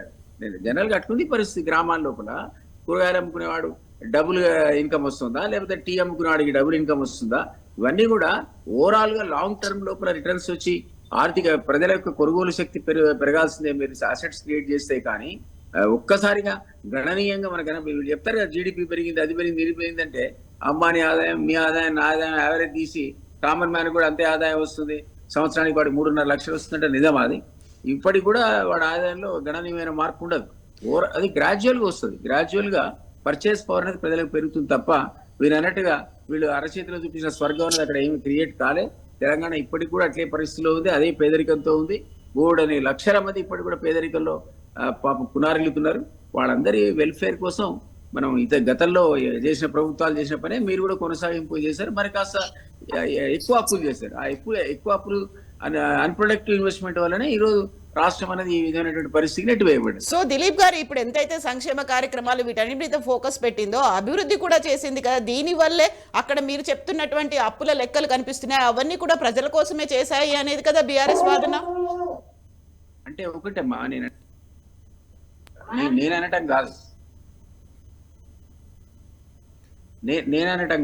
జనరల్ గా అట్లుంది పరిస్థితి. గ్రామాల లోపల కూరగాయలు అమ్ముకునేవాడు డబుల్ ఇన్కమ్ వస్తుందా, లేకపోతే టీ అమ్ముకునేవాడికి డబుల్ ఇన్కమ్ వస్తుందా? ఇవన్నీ కూడా ఓవరాల్ గా లాంగ్ టర్మ్ లోపల రిటర్న్స్ వచ్చి ఆర్థిక ప్రజల యొక్క కొనుగోలు శక్తి పెరగాల్సిందే మీరు అసెట్స్ క్రియేట్ చేస్తే. కానీ ఒక్కసారిగా గణనీయంగా వీళ్ళు చెప్తారు కదా జీడిపి పెరిగింది, అది పెరిగింది, ఇది పెరిగింది అంటే అంబానీ ఆదాయం, మీ ఆదాయం, నా ఆదాయం యావరేజ్ తీసి కామన్ మ్యాన్ కూడా అంతే ఆదాయం వస్తుంది, సంవత్సరానికి వాడికి 3.5 లక్షలు వస్తుందంటే నిజం అది? ఇప్పటికి కూడా వాడి ఆదాయంలో గణనీయమైన మార్పు ఉండదు. అది గ్రాడ్యువల్ గా వస్తుంది. గ్రాడ్యువల్ గా పర్చేస్ పవర్ అనేది ప్రజలకు పెరుగుతుంది తప్ప వీళ్ళు అన్నట్టుగా వీళ్ళు అరచేతిలో చూపించిన స్వర్గం అనేది అక్కడ ఏమి క్రియేట్ కాలే. తెలంగాణ ఇప్పటికి కూడా అట్లే పరిస్థితిలో ఉంది, అదే పేదరికంతో ఉంది. 3 లక్షల మంది ఇప్పటికి కూడా పేదరికంలో పాపం పునారిల్లుతున్నారు. వాళ్ళందరి వెల్ఫేర్ కోసం మనం గతంలో చేసిన ప్రభుత్వాలు చేసిన పనే మీరు కూడా కొనసాగింపు చేశారు. మరి కాస్త ఎక్కువ అప్పులు చేశారు. ఆ ఎక్కువ అప్పులు అన్ప్రొడక్టివ్ ఇన్వెస్ట్మెంట్ వల్లనే ఈ రోజు రాష్ట్రం అనేది ఈ విధమైనటువంటి పరిస్థితి నెట్టివేయబడింది. సో దిలీప్ గారు, ఇప్పుడు ఎంతైతే సంక్షేమ కార్యక్రమాలు వీటన్నిటి మీద ఫోకస్ పెట్టిందో అభివృద్ధి కూడా చేసింది కదా. దీని వల్లే అక్కడ మీరు చెప్తున్నటువంటి అప్పుల లెక్కలు కనిపిస్తున్నాయి, అవన్నీ కూడా ప్రజల కోసమే చేశాయి అనేది కదా బీఆర్ఎస్ వాదన. అంటే ఒకటమ్మా, నేను అనటం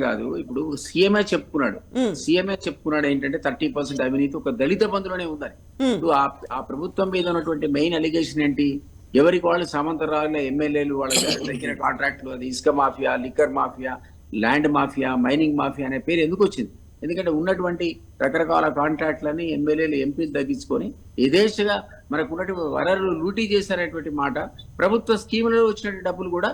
కాదు, ఇప్పుడు సీఎంఏ చెప్పుకున్నాడు ఏంటంటే 30% అవినీతి ఒక దళిత బంధులోనే ఉందని. ఇప్పుడు ఆ ప్రభుత్వం మీద ఉన్నటువంటి మెయిన్ అలిగేషన్ ఏంటి? ఎవరికి వాళ్ళు సమంతరాల ఎమ్మెల్యేలు వాళ్ళ దగ్గర కాంట్రాక్టులు, అది ఇసుక mafia, liquor mafia, land mafia, mining mafia అనే పేరు ఎందుకు వచ్చింది? ఎందుకంటే ఉన్నటువంటి రకరకాల కాంట్రాక్ట్లని ఎమ్మెల్యేలు, ఎంపీలు తగ్గించుకొని యథేచ్ఛగా మనకు ఉన్నటువంటి వనరులు లూటీ చేశారనేటువంటి మాట. ప్రభుత్వ స్కీములలో వచ్చినటువంటి డబ్బులు కూడా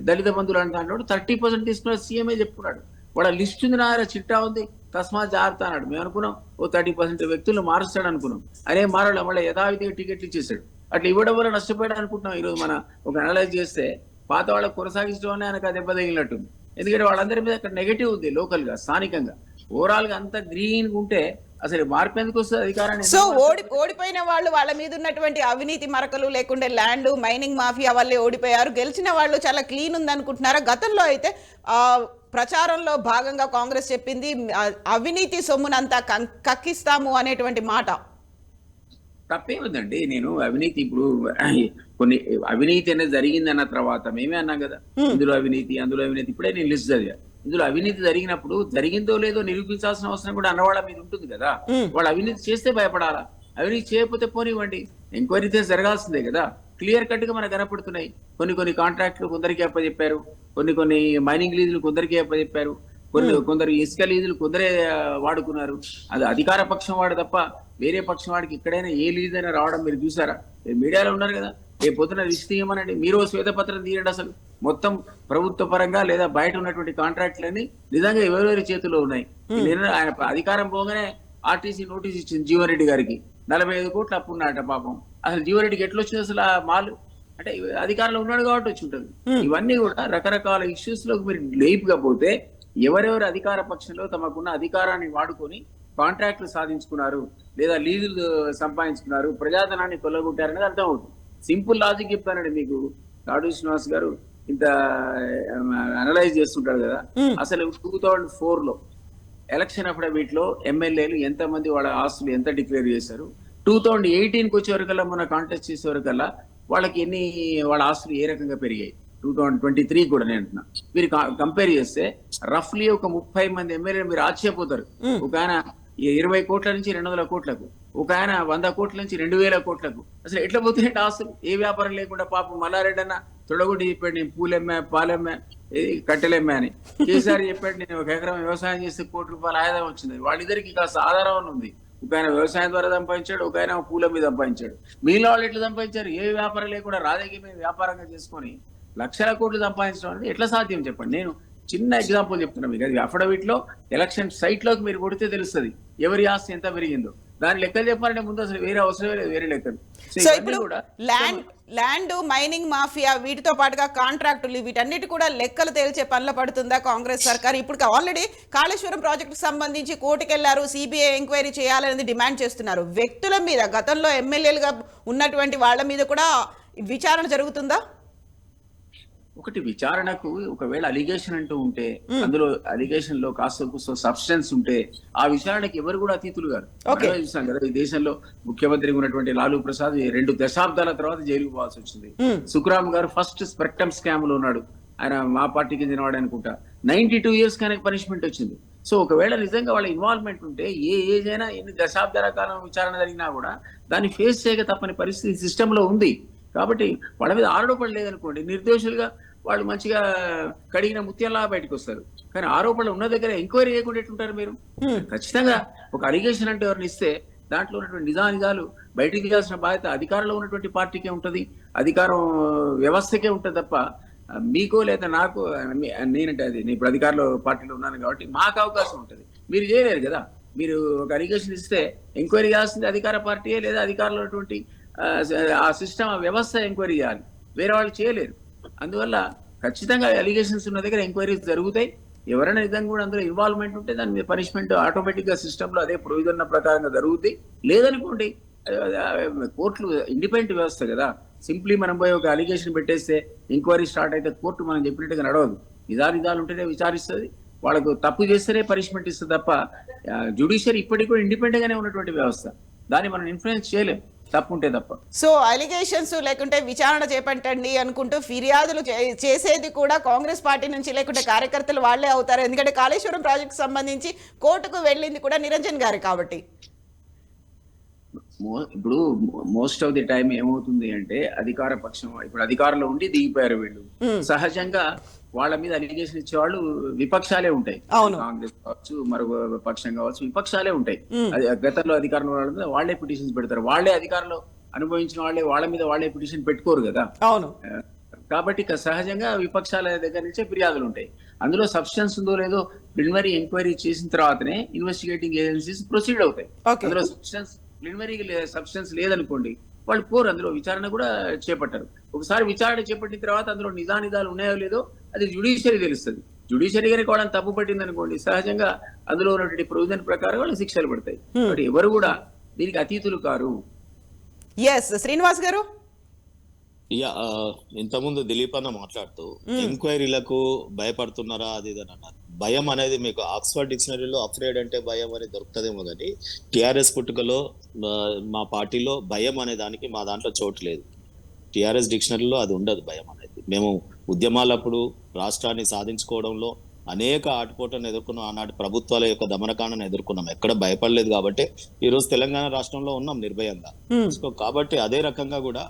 దళిత బంధువులు అంటాడు 30% తీసుకున్న సీఎంఏ చెప్పుకున్నాడు. వాళ్ళ లిస్ట్ ఉంది, నా చిట్టా ఉంది, తస్మాత్ జాగ్రత్త అన్నాడు. మేము అనుకున్నాం ఓ 30% వ్యక్తులను మారుస్తాడు అనుకున్నాం. అనే మారడం వల్ల యథావిధిగా టికెట్లు ఇచ్చేసాడు. అట్లా ఇవ్వడం వల్ల నష్టపోయాడు అనుకుంటున్నాం. ఈరోజు మన ఒక అనలైజ్ చేస్తే పాత వాళ్ళకి కొనసాగించడం వల్ల ఆయనకు ఆ దెబ్బ తగిలినట్టుంది. ఎందుకంటే వాళ్ళందరి మీద అక్కడ నెగటివ్ ఉంది లోకల్ గా, స్థానికంగా. ఓవరాల్ గా అంత గ్రీన్ ఉంటే అసలు మార్పు ఎందుకు వస్తుంది అధికారాన్ని? సో ఓడిపోయిన వాళ్ళు వాళ్ళ మీద ఉన్నటువంటి అవినీతి మరకలు లేకుంటే ల్యాండ్ మైనింగ్ మాఫియా వల్లే ఓడిపోయారు. గెలిచిన వాళ్ళు చాలా క్లీన్ ఉంది అనుకుంటున్నారా? గతంలో అయితే ప్రచారంలో భాగంగా కాంగ్రెస్ చెప్పింది అవినీతి సొమ్మునంతా కక్కిస్తాము అనేటువంటి మాట. తప్పేముందండి? నేను అవినీతి ఇప్పుడు కొన్ని అవినీతి అనేది జరిగింది అన్న తర్వాత మేమే అన్నాం కదా, ఇందులో అవినీతి, అందులో అవినీతి. ఇప్పుడే నేను లిస్ట్ చదివా. ఇందులో అవినీతి జరిగినప్పుడు జరిగిందో లేదో నిరూపించాల్సిన అవసరం కూడా అన్నవాళ్ళ మీద ఉంటుంది కదా. వాళ్ళు అవినీతి చేస్తే భయపడాలా? అవినీతి చేయకపోతే పోనివ్వండి. ఎంక్వైరీ జరగాల్సిందే కదా. క్లియర్ కట్ గా మనకు కనపడుతున్నాయి. కొన్ని కాంట్రాక్టులు కొందరికి అప్పచెప్పారు, కొన్ని మైనింగ్ లీజులు కొందరికి అప్పచెప్పారు, కొందరు ఇసుక లీజులు కొందరే వాడుకున్నారు. అది అధికార పక్షం వాడు తప్ప వేరే పక్షం వాడికి ఎక్కడైనా ఏ లీజ్ అయినా రావడం మీరు చూసారా? మీడియాలో ఉన్నారు కదా, రేపు పొద్దున రిస్క్ తీయమనండి, మీరు శ్వేతపత్రం తీయండి. అసలు మొత్తం ప్రభుత్వ పరంగా లేదా బయట ఉన్నటువంటి కాంట్రాక్టులన్నీ నిజంగా ఎవరెవరి చేతిలో ఉన్నాయి. ఆయన అధికారం పోగానే ఆర్టీసీ నోటీస్ ఇచ్చింది జీవన్ రెడ్డి గారికి, 45 కోట్లు అప్పు ఉన్నాడట పాపం. అసలు జీవన్ రెడ్డికి ఎట్లా వచ్చింది అసలు ఆ మాలు? అంటే అధికారంలో ఉన్నాడు కాబట్టి వచ్చి ఉంటుంది. ఇవన్నీ కూడా రకరకాల ఇష్యూస్ లోకి మీరు లేపుగా పోతే ఎవరెవరు అధికార పక్షంలో తమకున్న అధికారాన్ని వాడుకొని కాంట్రాక్టులు సాధించుకున్నారు లేదా లీజులు సంపాదించుకున్నారు, ప్రజాధనాన్ని కొల్లగొట్టారనేది అర్థమవుతుంది. సింపుల్ లాజిక్ చెప్తానండి మీకు. రాడు శ్రీనివాస్ గారు ఇంత అనలైజ్ చేస్తుంటారు కదా. అసలు 2004 లో ఎలక్షన్ అఫిడవిట్ లో ఎమ్మెల్యేలు ఎంతమంది వాళ్ళ ఆస్తులు ఎంత డిక్లేర్ చేశారు, 2018కి వచ్చే వరకల్లా మొన్న కాంటెస్ట్ చేసే వరకల్లా వాళ్ళకి వాళ్ళ ఆస్తులు ఏ రకంగా పెరిగాయి, 2023 కూడా నేను అంటున్నా. మీరు కంపేర్ చేస్తే రఫ్లీ ఒక 30 మంది ఎమ్మెల్యేలు మీరు ఆశ్చర్యపోతారు. ఒక ఆయన 20 కోట్ల నుంచి 200 కోట్లకు, ఒక ఆయన 100 కోట్ల నుంచి 2000 కోట్లకు. అసలు ఎట్లా పోతున్నాయి ఆస్తులు? ఏ వ్యాపారం లేకుండా పాపం మల్లారెడ్డి అన్న తొడగొట్టి చెప్పాడు, నేను పూలెమ్మా పాలెమ్మా కట్టెలెమ్మా అని. కేసీఆర్ చెప్పాడు, నేను 1 ఎకరం వ్యవసాయం చేస్తే ₹1 కోటి ఆదాయం వచ్చింది. వాళ్ళిద్దరికి కాస్త ఆధారం ఉంది. ఒక ఆయన వ్యవసాయం ద్వారా సంపాదించాడు, ఒక ఆయన పూల మీద సంపాదించాడు. మీలో వాళ్ళు ఎట్లా సంపాదించారు? ఏ వ్యాపారం లేకుండా రాజకీయ వ్యాపారంగా చేసుకొని లక్షల కోట్లు సంపాదించడం అనేది ఎట్లా సాధ్యం చెప్పండి? నేను చిన్న ఎగ్జాంపుల్ చెప్తున్నా మీకు. అది అఫిడవిట్ లో ఎలక్షన్ సైట్ లోకి మీరు కొడితే తెలుస్తుంది ఎవరి ఆస్తి ఎంత పెరిగిందో. దాని లెక్కలు చెప్పాలంటే ముందు అసలు వేరే అవసరమే లేదు, వేరే లెక్కలు. సో ఇప్పుడు ల్యాండ్ మైనింగ్ మాఫియా వీటితో పాటుగా కాంట్రాక్టులు వీటన్నిటి కూడా లెక్కలు తేల్చే పనిలో పడుతుందా కాంగ్రెస్ సర్కార్? ఇప్పుడు ఆల్రెడీ కాళేశ్వరం ప్రాజెక్టు సంబంధించి కోర్టుకెళ్లారు, సిబిఐ ఎంక్వైరీ చేయాలనేది డిమాండ్ చేస్తున్నారు. వ్యక్తుల మీద, గతంలో ఎమ్మెల్యేలుగా ఉన్నటువంటి వాళ్ళ మీద కూడా విచారణ జరుగుతుందా? ఒకటి, విచారణకు ఒకవేళ అలిగేషన్ అంటూ ఉంటే, అందులో అలిగేషన్ లో కాస్త సబ్స్టెన్స్ ఉంటే ఆ విచారణకి ఎవరు కూడా అతీతులు గారు. చూసాం కదా, ఈ దేశంలో ముఖ్యమంత్రిగా ఉన్నటువంటి లాలూ ప్రసాద్ 2 దశాబ్దాల తర్వాత జైలుకు పోవాల్సి వచ్చింది. సుఖరామ్ గారు ఫస్ట్ స్పెక్ట్రమ్ స్కామ్ లో ఉన్నాడు, ఆయన మా పార్టీకి చెందినవాడు అనుకుంటా. 92 years కనుక పనిష్మెంట్ వచ్చింది. సో ఒకవేళ నిజంగా వాళ్ళ ఇన్వాల్వ్మెంట్ ఉంటే ఏ ఏజ్ అయినా ఎన్ని దశాబ్దాల కాలం విచారణ జరిగినా కూడా దాన్ని ఫేస్ చేయక తప్పని పరిస్థితి సిస్టమ్ లో ఉంది. కాబట్టి వాళ్ళ మీద ఆరోపణలు లేదనుకోండి, నిర్దోషులుగా వాళ్ళు మంచిగా కడిగిన ముత్యాలా బయటకు వస్తారు. కానీ ఆరోపణలు ఉన్న దగ్గర ఎంక్వైరీ చేయకుండా ఎట్లుంటారు మీరు? ఖచ్చితంగా ఒక అలిగేషన్ అంటే ఎవరిని ఇస్తే దాంట్లో ఉన్నటువంటి నిజాలు బయటికి తీయాల్సిన బాధ్యత అధికారంలో ఉన్నటువంటి పార్టీకే ఉంటుంది, అధికారం వ్యవస్థకే ఉంటుంది తప్ప మీకో లేదా నాకు. నేనంటే అది నేను ఇప్పుడు అధికారంలో పార్టీలో ఉన్నాను కాబట్టి మాకు అవకాశం ఉంటుంది, మీరు చేయలేరు కదా. మీరు ఒక అలిగేషన్ ఇస్తే ఎంక్వైరీ చేయాల్సింది అధికార పార్టీయే లేదా అధికారంలో ఉన్నటువంటి ఆ సిస్టమ్, ఆ వ్యవస్థ ఎంక్వైరీ చేయాలి, వేరే వాళ్ళు చేయలేరు. అందువల్ల ఖచ్చితంగా అలిగేషన్స్ ఉన్న దగ్గర ఎంక్వైరీస్ జరుగుతాయి. ఎవరైనా నిజంగా కూడా అందులో ఇన్వాల్వ్మెంట్ ఉంటే దాని మీద పనిష్మెంట్ ఆటోమేటిక్ గా సిస్టమ్ లో అదే ప్రొవిజన్ ప్రకారంగా జరుగుతాయి. లేదనుకోండి, కోర్టులు ఇండిపెండెంట్ వ్యవస్థ కదా. సింప్లీ మనం పోయి ఒక అలిగేషన్ పెట్టేస్తే ఎంక్వైరీ స్టార్ట్ అయితే కోర్టు మనం చెప్పినట్టుగా నడవదు. నిజాలు ఉంటేనే విచారిస్తుంది, వాళ్ళకు తప్పు చేస్తేనే పనిష్మెంట్ ఇస్తుంది తప్ప జ్యుడిషియరీ ఇప్పటికి కూడా ఇండిపెండెంట్ గానే ఉన్నటువంటి వ్యవస్థ, దాన్ని మనం ఇన్ఫ్లుయెన్స్ చేయలేం తప్పుంటే తప్ప. సో అలిగేషన్స్ లేకుంటే విచారణ చేపట్టండి అనుకుంటూ ఫిర్యాదులు చేసేది కూడా కాంగ్రెస్ పార్టీ నుంచి లేకుంటే కార్యకర్తలు వాళ్లే అవుతారు. ఎందుకంటే కాళేశ్వరం ప్రాజెక్టు సంబంధించి కోర్టుకు వెళ్ళింది కూడా నిరంజన్ గారు కాబట్టి. ఇప్పుడు మోస్ట్ ఆఫ్ ది టైం ఏమవుతుంది అంటే అధికార పక్షం ఇప్పుడు అధికారంలో ఉండి దిగిపోయారు వీళ్ళు. సహజంగా వాళ్ళ మీద అలిగేషన్ ఇచ్చేవాళ్ళు విపక్షాలే ఉంటాయి. కాంగ్రెస్ కావచ్చు, మరొక పక్షం కావచ్చు, విపక్షాలే ఉంటాయి. అది గతంలో అధికారంలో వాళ్ళ వాళ్ళే పిటిషన్స్ పెడతారు. వాళ్ళే అధికారంలో అనుభవించిన వాళ్ళే వాళ్ళ మీద వాళ్ళే పిటిషన్ పెట్టుకోరు కదా. అవును. కాబట్టి సహజంగా విపక్షాల దగ్గర నుంచే ఫిర్యాదులు ఉంటాయి. అందులో సబ్స్టెన్స్ ఉందో లేదో ప్రిలిమినరీ ఎంక్వైరీ చేసిన తర్వాతనే ఇన్వెస్టిగేటింగ్ ఏజెన్సీస్ ప్రొసీడ్ అవుతాయి. అందులో ప్రిలిమినరీ సబ్స్టెన్స్ లేదనుకోండి, వాళ్ళు పోరు, అందులో విచారణ కూడా చేపట్టారు. ఒకసారి విచారణ చేపట్టిన తర్వాత అందులో నిజాలు ఉన్నాయో లేదో అది జ్యుడిషియరీ తెలుస్తుంది. జ్యుడిషియరీ కనుక వాళ్ళని తప్పు పట్టింది అనుకోండి, సహజంగా అందులో ఉన్నటువంటి ప్రొవిజన్ ప్రకారం వాళ్ళు శిక్షలు పడతాయి. కాబట్టి ఎవరు కూడా దీనికి అతీతులు కారు. శ్రీనివాస్ గారు, ఇంతకుముందు దిలీప్ అన్న మాట్లాడుతూ ఎంక్వైరీలకు భయపడుతున్నారా అది ఇది అని అన్నారు. భయం అనేది మీకు ఆక్స్ఫర్డ్ డిక్షనరీలో అఫ్రేడ్ అంటే భయం అని దొరుకుతుందేమో కానీ టిఆర్ఎస్ పుట్టుకలో మా పార్టీలో భయం అనే దానికి మా దాంట్లో చోటు లేదు. టిఆర్ఎస్ డిక్షనరీలో అది ఉండదు భయం అనేది. మేము ఉద్యమాలప్పుడు రాష్ట్రాన్ని సాధించుకోవడంలో అనేక ఆటుపోటను ఎదుర్కొన్నాం, ఆనాటి ప్రభుత్వాల యొక్క దమనకాండను ఎదుర్కొన్నాం, ఎక్కడ భయపడలేదు కాబట్టి ఈ రోజు తెలంగాణ రాష్ట్రంలో ఉన్నాం నిర్భయంగా. సో కాబట్టి అదే రకంగా కూడా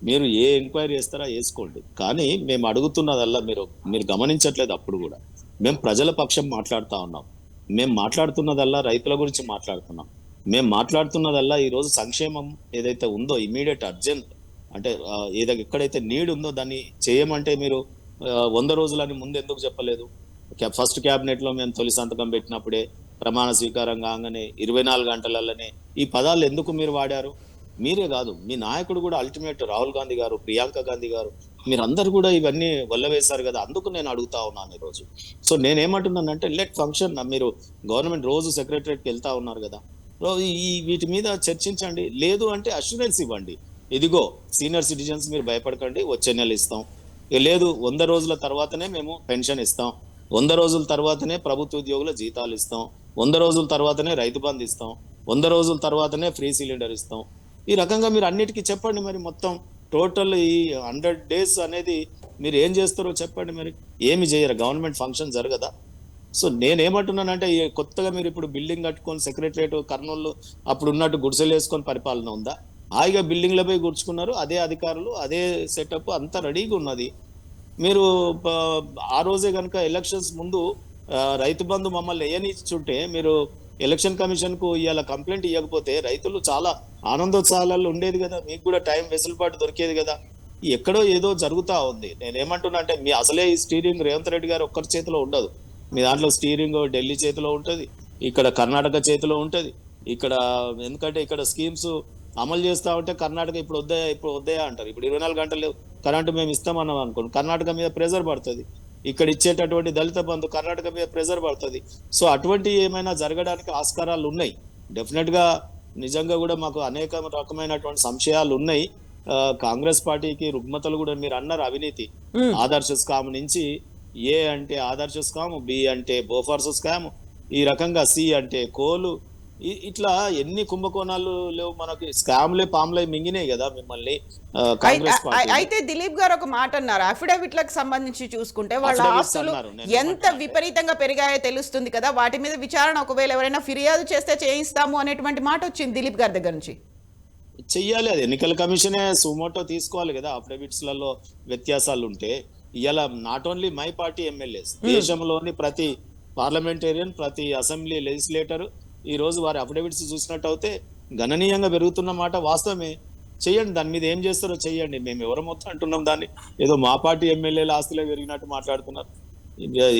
మీరు ఏ ఎంక్వైరీ చేస్తారా వేసుకోండి, కానీ మేము అడుగుతున్నదల్లా మీరు గమనించట్లేదు. అప్పుడు కూడా మేము ప్రజల పక్షం మాట్లాడుతా ఉన్నాం, మేము మాట్లాడుతున్నదల్లా రైతుల గురించి మాట్లాడుతున్నాం, మేము మాట్లాడుతున్నదల్లా ఈ రోజు సంక్షేమం ఏదైతే ఉందో ఇమీడియట్ అర్జెంట్ అంటే ఏదైతే ఎక్కడైతే నీడ్ ఉందో దాన్ని చేయమంటే మీరు 100 రోజులని ముందు ఎందుకు చెప్పలేదు? ఫస్ట్ క్యాబినెట్ లో మేము తొలి సంతకం పెట్టినప్పుడే ప్రమాణ స్వీకారం కాగానే 24 గంటలలోనే ఈ పదాలు ఎందుకు మీరు వాడారు? మీరే కాదు, మీ నాయకుడు కూడా అల్టిమేట్ రాహుల్ గాంధీ గారు, ప్రియాంక గాంధీ గారు, మీరందరూ కూడా ఇవన్నీ వల్లవేశారు కదా. అందుకు నేను అడుగుతా ఉన్నాను ఈరోజు. సో నేనేమంటున్నానంటే లెట్ ఫంక్షన్. మీరు గవర్నమెంట్ రోజు సెక్రటరీకి వెళ్తా ఉన్నారు కదా, ఈ వీటి మీద చర్చించండి. లేదు అంటే అష్యూరెన్స్ ఇవ్వండి, ఇదిగో సీనియర్ సిటిజన్స్ మీరు భయపడకండి, వచ్చే నెల ఇస్తాం. లేదు 100 రోజుల తర్వాతనే మేము పెన్షన్ ఇస్తాం, 100 రోజుల తర్వాతనే ప్రభుత్వ ఉద్యోగుల జీతాలు ఇస్తాం, 100 రోజుల తర్వాతనే రైతు బంధు ఇస్తాం, 100 రోజుల తర్వాతనే ఫ్రీ సిలిండర్ ఇస్తాం. ఈ రకంగా మీరు అన్నిటికీ చెప్పండి. మరి మొత్తం టోటల్ ఈ 100 days అనేది మీరు ఏం చేస్తారో చెప్పండి. మరి ఏమి చేయరు, గవర్నమెంట్ ఫంక్షన్ జరగదా? సో నేనేమంటున్నానంటే కొత్తగా మీరు ఇప్పుడు బిల్డింగ్ కట్టుకొని సెక్రటరియట్ కర్నూలు అప్పుడు ఉన్నట్టు గుడిసెలు వేసుకొని పరిపాలన ఉందా? హాయిగా బిల్డింగ్లపై కూర్చుకున్నారు, అదే అధికారులు, అదే సెటప్ అంతా రెడీగా ఉన్నది. మీరు ఆ రోజే కనుక ఎలక్షన్స్ ముందు రైతు బంధు మమ్మల్ని వేయనిచ్చుంటే, మీరు ఎలక్షన్ కమిషన్ కు ఇవాళ కంప్లైంట్ ఇవ్వకపోతే రైతులు చాలా ఆనందోత్సాహాలలో ఉండేది కదా, మీకు కూడా టైం వెసులుబాటు దొరికేది కదా. ఎక్కడో ఏదో జరుగుతా ఉంది. నేనేమంటున్నా అంటే మీ అసలే ఈ స్టీరింగ్ రేవంత్ రెడ్డి గారు ఒక్కరి చేతిలో ఉండదు. మీ దాంట్లో స్టీరింగ్ ఢిల్లీ చేతిలో ఉంటుంది, ఇక్కడ కర్ణాటక చేతిలో ఉంటుంది. ఇక్కడ ఎందుకంటే ఇక్కడ స్కీమ్స్ అమలు చేస్తా ఉంటే కర్ణాటక ఇప్పుడు వద్దాయా అంటారు. ఇప్పుడు 24 గంటలు కరెంటు మేము ఇస్తామన్నాం అనుకోండి, కర్ణాటక మీద ప్రెజర్ పడుతుంది. ఇక్కడ ఇచ్చేటటువంటి దళిత బంధు కర్ణాటక మీద ప్రెజర్ పడుతుంది. సో అటువంటి ఏమైనా జరగడానికి ఆస్కారాలు ఉన్నాయి. డెఫినెట్ గా నిజంగా కూడా మాకు అనేక రకమైనటువంటి సంశయాలు ఉన్నాయి. కాంగ్రెస్ పార్టీకి రుగ్మతలు కూడా మీరు అన్నారు. అవినీతి ఆదర్శ స్కామ్ నుంచి ఏ అంటే ఆదర్శ స్కామ్, బి అంటే బోఫర్స్ స్కామ్, ఈ రకంగా సి అంటే కోలు, ఇట్లా ఎన్ని కుంభకోణాలు లేవు మనకి. స్కామ్లే పామ్లే మింగినాయి కదా మిమ్మల్ని కాంగ్రెస్ పార్టీ. అయితే దిలీప్ గారు ఒక మాట అన్నారు, అఫిడవిట్లకు సంబంధించి చూసుకుంటే వాళ్ళ ఆస్తులు ఎంత విపరీతంగా పెరిగాయో తెలుస్తుంది కదా, వాటి మీద విచారణ ఒకవేళ ఎవరైనా ఫిర్యాదు చేస్తే చేయిస్తాము అనేటువంటి మాట వచ్చింది దిలీప్ గారి దగ్గర నుంచి. చెయ్యాలి, అది ఎన్నికల కమిషనే సుమోటో తీసుకోవాలి కదా. అఫిడవిట్స్ లలో వ్యత్యాసాలు ఉంటే ఇలా not only my party MLAs, దేశంలోని ప్రతి పార్లమెంటేరియన్, ప్రతి అసెంబ్లీ లెజిస్లేటర్ ఈ రోజు వారి అఫిడవిట్స్ చూసినట్టు అయితే గణనీయంగా పెరుగుతున్న మాట వాస్తవమే. చెయ్యండి, దాని మీద ఏం చేస్తారో చెయ్యండి. మేము ఎవరు మొత్తం అంటున్నాం దాన్ని, ఏదో మా పార్టీ ఎమ్మెల్యేల ఆస్తులే పెరిగినట్టు మాట్లాడుతున్నారు.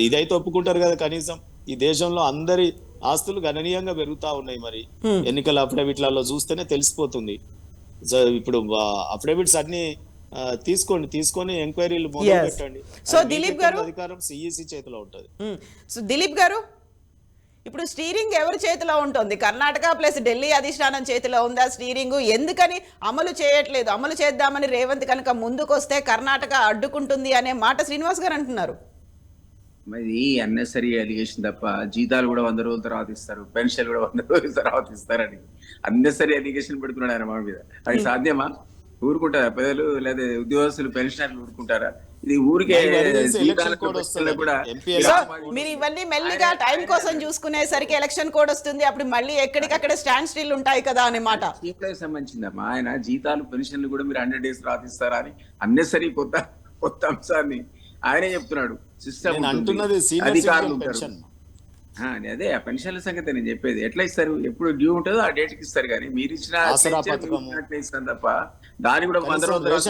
ఇదైతే ఒప్పుకుంటారు కదా కనీసం. ఈ దేశంలో అందరి ఆస్తులు గణనీయంగా పెరుగుతా ఉన్నాయి. మరి ఎన్నికల అఫిడవిట్లలో చూస్తేనే తెలిసిపోతుంది. ఇప్పుడు అఫిడవిట్స్ అన్ని తీసుకొని ఎంక్వైరీలు మొదలు పెట్టండి. సో దిలీప్ గారు, అధికారం సిఈసి చేతిలో ఉంటుంది. సో దిలీప్ గారు, ఇప్పుడు స్టీరింగ్ ఎవరి చేతిలో ఉంటుంది? కర్ణాటక ప్లస్ ఢిల్లీ అధిష్టానం చేతిలో ఉందా స్టీరింగ్? ఎందుకని అమలు చేయట్లేదు? అమలు చేద్దామని రేవంత్ కనుక ముందుకు వస్తే కర్ణాటక అడ్డుకుంటుంది అనే మాట శ్రీనివాస్ గారు అంటున్నారు. మరి అన్నెసరీ అలిగేషన్ తప్ప, జీతాలు కూడా 100 రోజుల తర్వాత ఇస్తారు, పెన్షన్ కూడా 100 రోజుల తర్వాత ఇస్తారని అన్నెసరీ అలిగేషన్ పెడుతున్నాడు ఆయన మా మీద. అది సాధ్యమా? ఊరుకుంటారా ప్రజలు? లేదా ఉద్యోగస్తులు పెన్షనర్లు ఊరుకుంటారా? ఇది ఊరికే కూడా. మీరు ఇవన్నీ మెల్లిగా టైం కోసం చూసుకునేసరికి ఎలక్షన్ కోడ్ వస్తుంది, అప్పుడు మళ్ళీ ఎక్కడికక్కడ స్టాండ్ స్టిల్ ఉంటాయి కదా అనే మాట. సంబంధించిందమ్మా. ఆయన జీతాలు పెన్షన్లు కూడా మీరు 100 days తర్వాత ఇస్తారా అని అన్నెసరీ కొత్త అంశాన్ని ఆయనే చెప్తున్నాడు. సిస్టమ్ అంటున్నది అధికారులు ఉంటారు. అదే ఆ పెన్షన్ల సంగతి నేను చెప్పేది. ఎట్లా ఇస్తారు? ఎప్పుడు డ్యూ ఉంటుందో ఆ డేట్ కి ఇస్తారు. కానీ మీరు ఇచ్చిన ఇస్తాను తప్ప దాని కూడా 100 రోజులు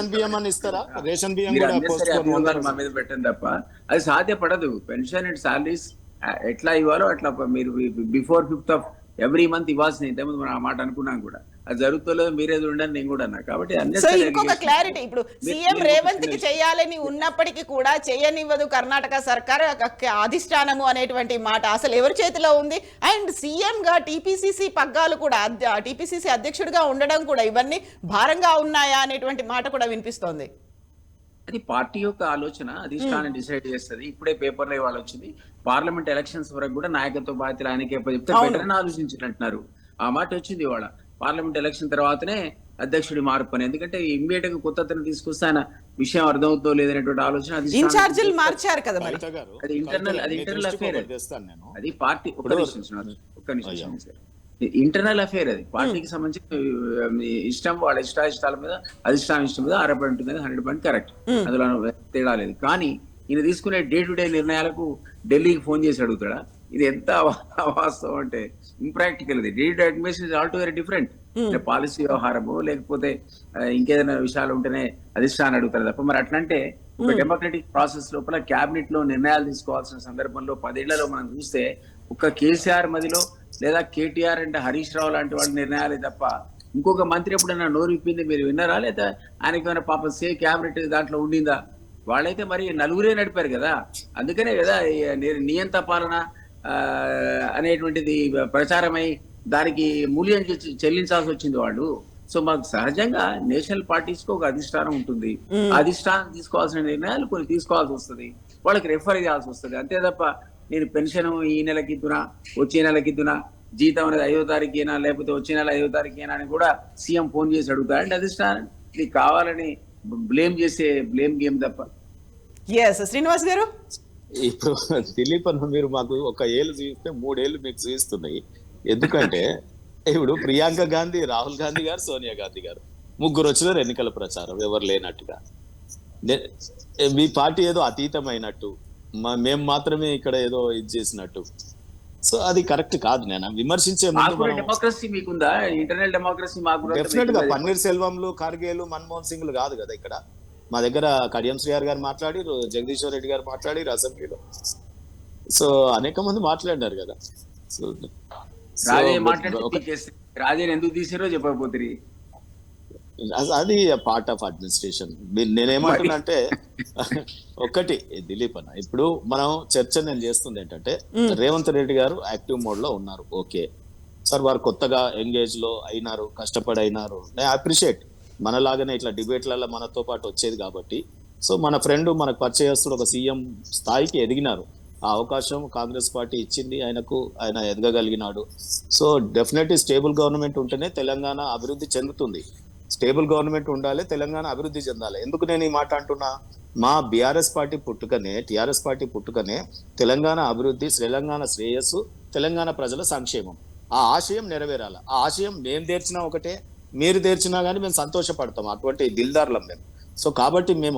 మా మీద పెట్టండి తప్ప అది సాధ్యపడదు. పెన్షన్ అండ్ సాలరీస్ ఎట్లా ఇవ్వాలో అట్లా మీరు before 5th of every month ఇవ్వాల్సింది. ఇంతకుముందు మనం ఆ మాట అనుకున్నాం కూడా. అది జరుగుతలేదు, మీరే చూడండి, నేను కూడా అన్నా. కాబట్టి ఇంకొక క్లారిటీ, ఇప్పుడు సీఎం రేవంత్ కి చేయాలని ఉన్నప్పటికీ కూడా చేయనివ్వదు కర్ణాటక సర్కార్ అధిష్టానము అనేటువంటి మాట అసలు ఎవరి చేతిలో ఉంది? అండ్ సీఎం గా టీపీసీసీ పగ్గాలు కూడా, టీపీసీసీ అధ్యక్షుడిగా ఉండడం కూడా ఇవన్నీ భారంగా ఉన్నాయా అనేటువంటి మాట కూడా వినిపిస్తోంది. అది పార్టీ యొక్క ఆలోచన, అధిష్టానం డిసైడ్ చేస్తుంది. ఇప్పుడే పేపర్లో ఇవాళ వచ్చింది, పార్లమెంట్ ఎలక్షన్స్ వరకు కూడా నాయకత్వ బాధ్యతలు ఆయనకే చెప్తే బెటర్ అని ఆలోచించినట్టున్నారు. ఆ మాట వచ్చింది ఇవాళ. పార్లమెంట్ ఎలక్షన్ తర్వాతనే అధ్యక్షుడి మార్పు అని. ఎందుకంటే ఇమ్మీడియట్ గా కొత్త అతను తీసుకొస్తే ఆయన విషయం అర్థమవుతో లేదనేటువంటి ఆలోచన అది ఇన్ఛార్జీలు మార్చారు కదా మరి. కవిత గారు, అది internal- కవిత గారు, అది మీ internal దృష్టికి affair. ఒకటి తెస్తాను నేను. అది పార్టీ ఒక్క నిమిషం సార్, ఇంటర్నల్ అఫేర్ అది పార్టీకి సంబంధించిన ఇష్టం, వాళ్ళ ఇష్టాల మీద అధిష్టానం మీద 60% ఉంటుంది, 100% కరెక్ట్, అందులో తేడా లేదు. కానీ ఈయన తీసుకునే డే టు డే నిర్ణయాలకు ఢిల్లీకి ఫోన్ చేసి అడుగుతాడా? ఇది ఎంత వాస్తవం అంటే ఇంప్రాక్టికల్. ఇది day to day administration is all to very different. Policy వ్యవహారము లేకపోతే ఇంకేదైనా విషయాలు ఉంటేనే అధిష్టానం అడుగుతారు తప్ప. మరి అట్లంటే ఒక డెమోక్రటిక్ ప్రాసెస్ లోపల క్యాబినెట్ లో నిర్ణయాలు తీసుకోవాల్సిన సందర్భంలో 10 ఏళ్లలో మనం చూస్తే ఒక్క కేసీఆర్ మదిలో లేదా కేటీఆర్ అంటే హరీష్ రావు లాంటి వాళ్ళ నిర్ణయాలే తప్ప ఇంకొక మంత్రి ఎప్పుడైనా నోరు విప్పింది మీరు విన్నారా? లేదా ఆయనకి ఏమైనా పాపం క్యాబినెట్ దాంట్లో ఉండిందా? వాళ్ళైతే మరి నలుగురే నడిపారు కదా. అందుకనే కదా నియంత పాలన అనేటువంటిది ప్రచారమై దానికి మూల్యం చెల్లించాల్సి వచ్చింది వాళ్ళు. సో మాకు సహజంగా నేషనల్ పార్టీస్ కు ఒక అధిష్టానం ఉంటుంది. అధిష్టానం తీసుకోవాల్సిన నిర్ణయాలు కొన్ని తీసుకోవాల్సి వస్తుంది, వాళ్ళకి రెఫర్ చేయాల్సి వస్తుంది. అంతే తప్ప నేను పెన్షన్ ఈ నెలకి ఇద్దునా, వచ్చే నెలకి ఇద్దునా, జీతం అనేది 5వ తారీఖేనా లేకపోతే వచ్చే నెల 5వ తారీఖేనా అని కూడా సీఎం ఫోన్ చేసి అడుగుతాడు. అంటే అధిష్టానం ఇది కావాలని బ్లేమ్ గేమ్ తప్ప. శ్రీనివాస్ గారు, ఇప్పుడు దిలీప్ అన్న మీరు మాకు ఒక ఏళ్ళు చూపిస్తే 3 ఏళ్ళు మీకు చూపిస్తున్నాయి. ఎందుకంటే ఇప్పుడు ప్రియాంక గాంధీ, రాహుల్ గాంధీ గారు, సోనియా గాంధీ గారు ముగ్గురు వచ్చినారు ఎన్నికల ప్రచారం, ఎవరు లేనట్టుగా. మీ పార్టీ ఏదో అతీతమైనట్టు, మేము మాత్రమే ఇక్కడ ఏదో ఇది చేసినట్టు. సో అది కరెక్ట్ కాదు. నేను విమర్శించే డెమోక్రసీ మీకుందా? ఇంటర్నల్ డెమోక్రసీ మాకు డెఫినెట్ గా పన్నీర్ సెల్వంలు, ఖర్గేలు, మన్మోహన్ సింగ్లు కాదు కదా ఇక్కడ. మా దగ్గర కడియం శ్రీఆర్ గారు మాట్లాడిరు, జగదీశ్వర్ రెడ్డి గారు మాట్లాడిరు అసెంబ్లీలో. సో అనేక మంది మాట్లాడినారు కదా. సో రాజేని ఎందుకు తీసారో చెప్పకపోతే అది పార్ట్ ఆఫ్ అడ్మినిస్ట్రేషన్. నేనేమంటున్నా అంటే ఒక్కటి దిలీప్ అన్న, ఇప్పుడు మనం చర్చ నేను చేస్తుంది ఏంటంటే రేవంత్ రెడ్డి గారు యాక్టివ్ మోడ్ లో ఉన్నారు. ఓకే సార్, వారు కొత్తగా ఎంగేజ్ లో అయినారు, కష్టపడి అయినారు, నేను అప్రిషియేట్. మనలాగానే ఇట్లా డిబేట్లలో మనతో పాటు వచ్చేది కాబట్టి. సో మన ఫ్రెండ్ మనకు పరిచయస్తుడు ఒక సీఎం స్థాయికి ఎదిగినారు. ఆ అవకాశం కాంగ్రెస్ పార్టీ ఇచ్చింది ఆయనకు, ఆయన ఎదగగలిగినాడు. సో డెఫినెట్లీ స్టేబుల్ గవర్నమెంట్ ఉంటేనే తెలంగాణ అభివృద్ధి చెందుతుంది. స్టేబుల్ గవర్నమెంట్ ఉండాలి, తెలంగాణ అభివృద్ధి చెందాలి. ఎందుకు నేను ఈ మాట అంటున్నా? మా బీఆర్ఎస్ పార్టీ పుట్టుకనే, టీఆర్ఎస్ పార్టీ పుట్టుకనే తెలంగాణ అభివృద్ధి, తెలంగాణ శ్రేయస్సు, తెలంగాణ ప్రజల సంక్షేమం. ఆ ఆశయం నెరవేరాలి. ఆ ఆశయం మేము తీర్చినా ఒకటే, మీరు తీర్చినా కానీ మేము సంతోషపడతాం. అటువంటి దిల్దారులం మేము. సో కాబట్టి మేము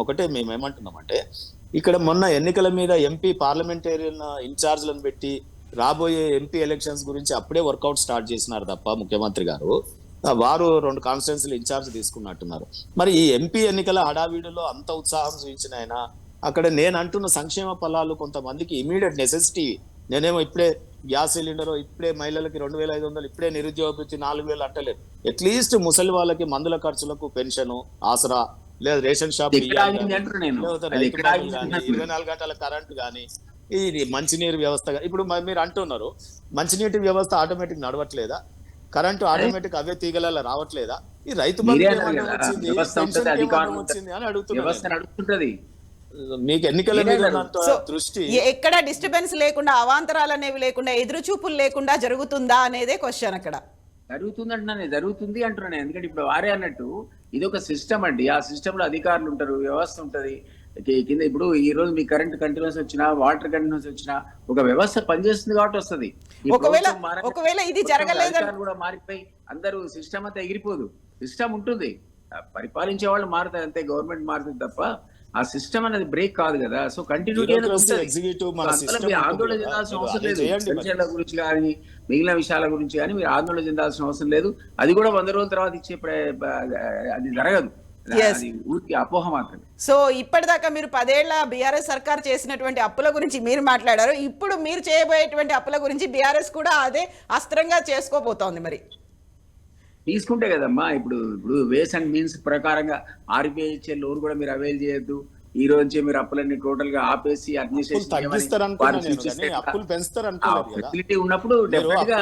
ఏమంటున్నామంటే, ఇక్కడ మొన్న ఎన్నికల మీద ఎంపీ పార్లమెంటేరియన్ ఇన్ఛార్జ్లను పెట్టి రాబోయే ఎంపీ ఎలక్షన్స్ గురించి అప్పుడే వర్కౌట్ స్టార్ట్ చేసినారు తప్ప ముఖ్యమంత్రి గారు. వారు 2 కాన్స్టిట్యున్సీలు ఇన్ఛార్జ్ తీసుకున్నట్టున్నారు. మరి ఈ ఎంపీ ఎన్నికల హడావిడిలో అంత ఉత్సాహం చూపించిన ఆయన అక్కడ నేను అంటున్న సంక్షేమ ఫలాలు కొంతమందికి ఇమీడియట్ నెసెసిటీ. నేనేమో ఇప్పుడే గ్యాస్ సిలిండర్, ఇప్పుడే మహిళలకి 2500, ఇప్పుడే నిరుద్యోగ భృతి 4000 అంటలేదు. అట్లీస్ట్ ముసలి వాళ్ళకి మందుల ఖర్చులకు పెన్షన్, ఆసరా, లేదా రేషన్ షాప్, 24 గంటల కరెంటు కానీ, ఇది మంచినీరు వ్యవస్థ. ఇప్పుడు మీరు అంటున్నారు మంచినీటి వ్యవస్థ ఆటోమేటిక్ నడవట్లేదా? కరెంటు ఆటోమేటిక్ అవే తీగల రావట్లేదా? ఈ రైతు బంధు వచ్చింది అని అడుగుతున్నారు. మీకు ఎన్నికల మీద దృష్టి ఎక్కడ డిస్టర్బెన్స్ లేకుండా, అవాంతరాలు అనేవి లేకుండా, ఎదురు చూపులు లేకుండా జరుగుతుందా అనేదే క్వశ్చన్. అక్కడ జరుగుతుంది అంటున్నాను. ఎందుకంటే ఇప్పుడు వారే అన్నట్టు ఇది ఒక సిస్టమ్ అండి. ఆ సిస్టమ్ లో అధికారులు ఉంటారు, వ్యవస్థ ఉంటది కింద. ఇప్పుడు ఈ రోజు మీ కరెంట్ కంటిన్యూస్ వచ్చినా, వాటర్ కంటిన్యూస్ వచ్చినా ఒక వ్యవస్థ పనిచేస్తుంది కాబట్టి వస్తుంది. ఒకవేళ ఇది జరగలేదు కూడా మారిపోయి అందరూ సిస్టమ్ అంతా ఎగిరిపోదు. సిస్టమ్ ఉంటుంది, పరిపాలించే వాళ్ళు మారుతారు అంతే, గవర్నమెంట్ మారుతుంది తప్ప ఆ సిస్టమ్ అనేది బ్రేక్ కాదు కదా. సో కంటిన్యూటీ ఆందోళన చెందాల్సిన అవసరం లేదు. పెన్షన్ల గురించి కానీ, మిగిలిన విషయాల గురించి కానీ మీరు ఆందోళన చెందాల్సిన అవసరం లేదు. అది కూడా 100 రోజుల తర్వాత ఇచ్చే అది జరగదు. ఊరికి అపోహ మాత్రమే. సో ఇప్పటిదాకా మీరు 10 ఏళ్ల బీఆర్ఎస్ సర్కార్ చేసినటువంటి అప్పుల గురించి మీరు మాట్లాడారు. ఇప్పుడు మీరు చేయబోయేటువంటి అప్పుల గురించి బీఆర్ఎస్ కూడా అదే అస్త్రంగా చేసుకోబోతోంది. మరి తీసుకుంటే కదమ్మా, ఇప్పుడు వేస్ అండ్ మీన్స్ ప్రకారంగా ఆర్బీఐ ఇచ్చే లోన్ కూడా మీరు అవైల్ చేయొద్దు. ఈ రోజు మీరు అప్పులన్నీ టోటల్ గా ఆపేసి అడ్మినిస్ట్రేషన్ ఫెసిలిటీ ఉన్నప్పుడు డెఫినెట్ గా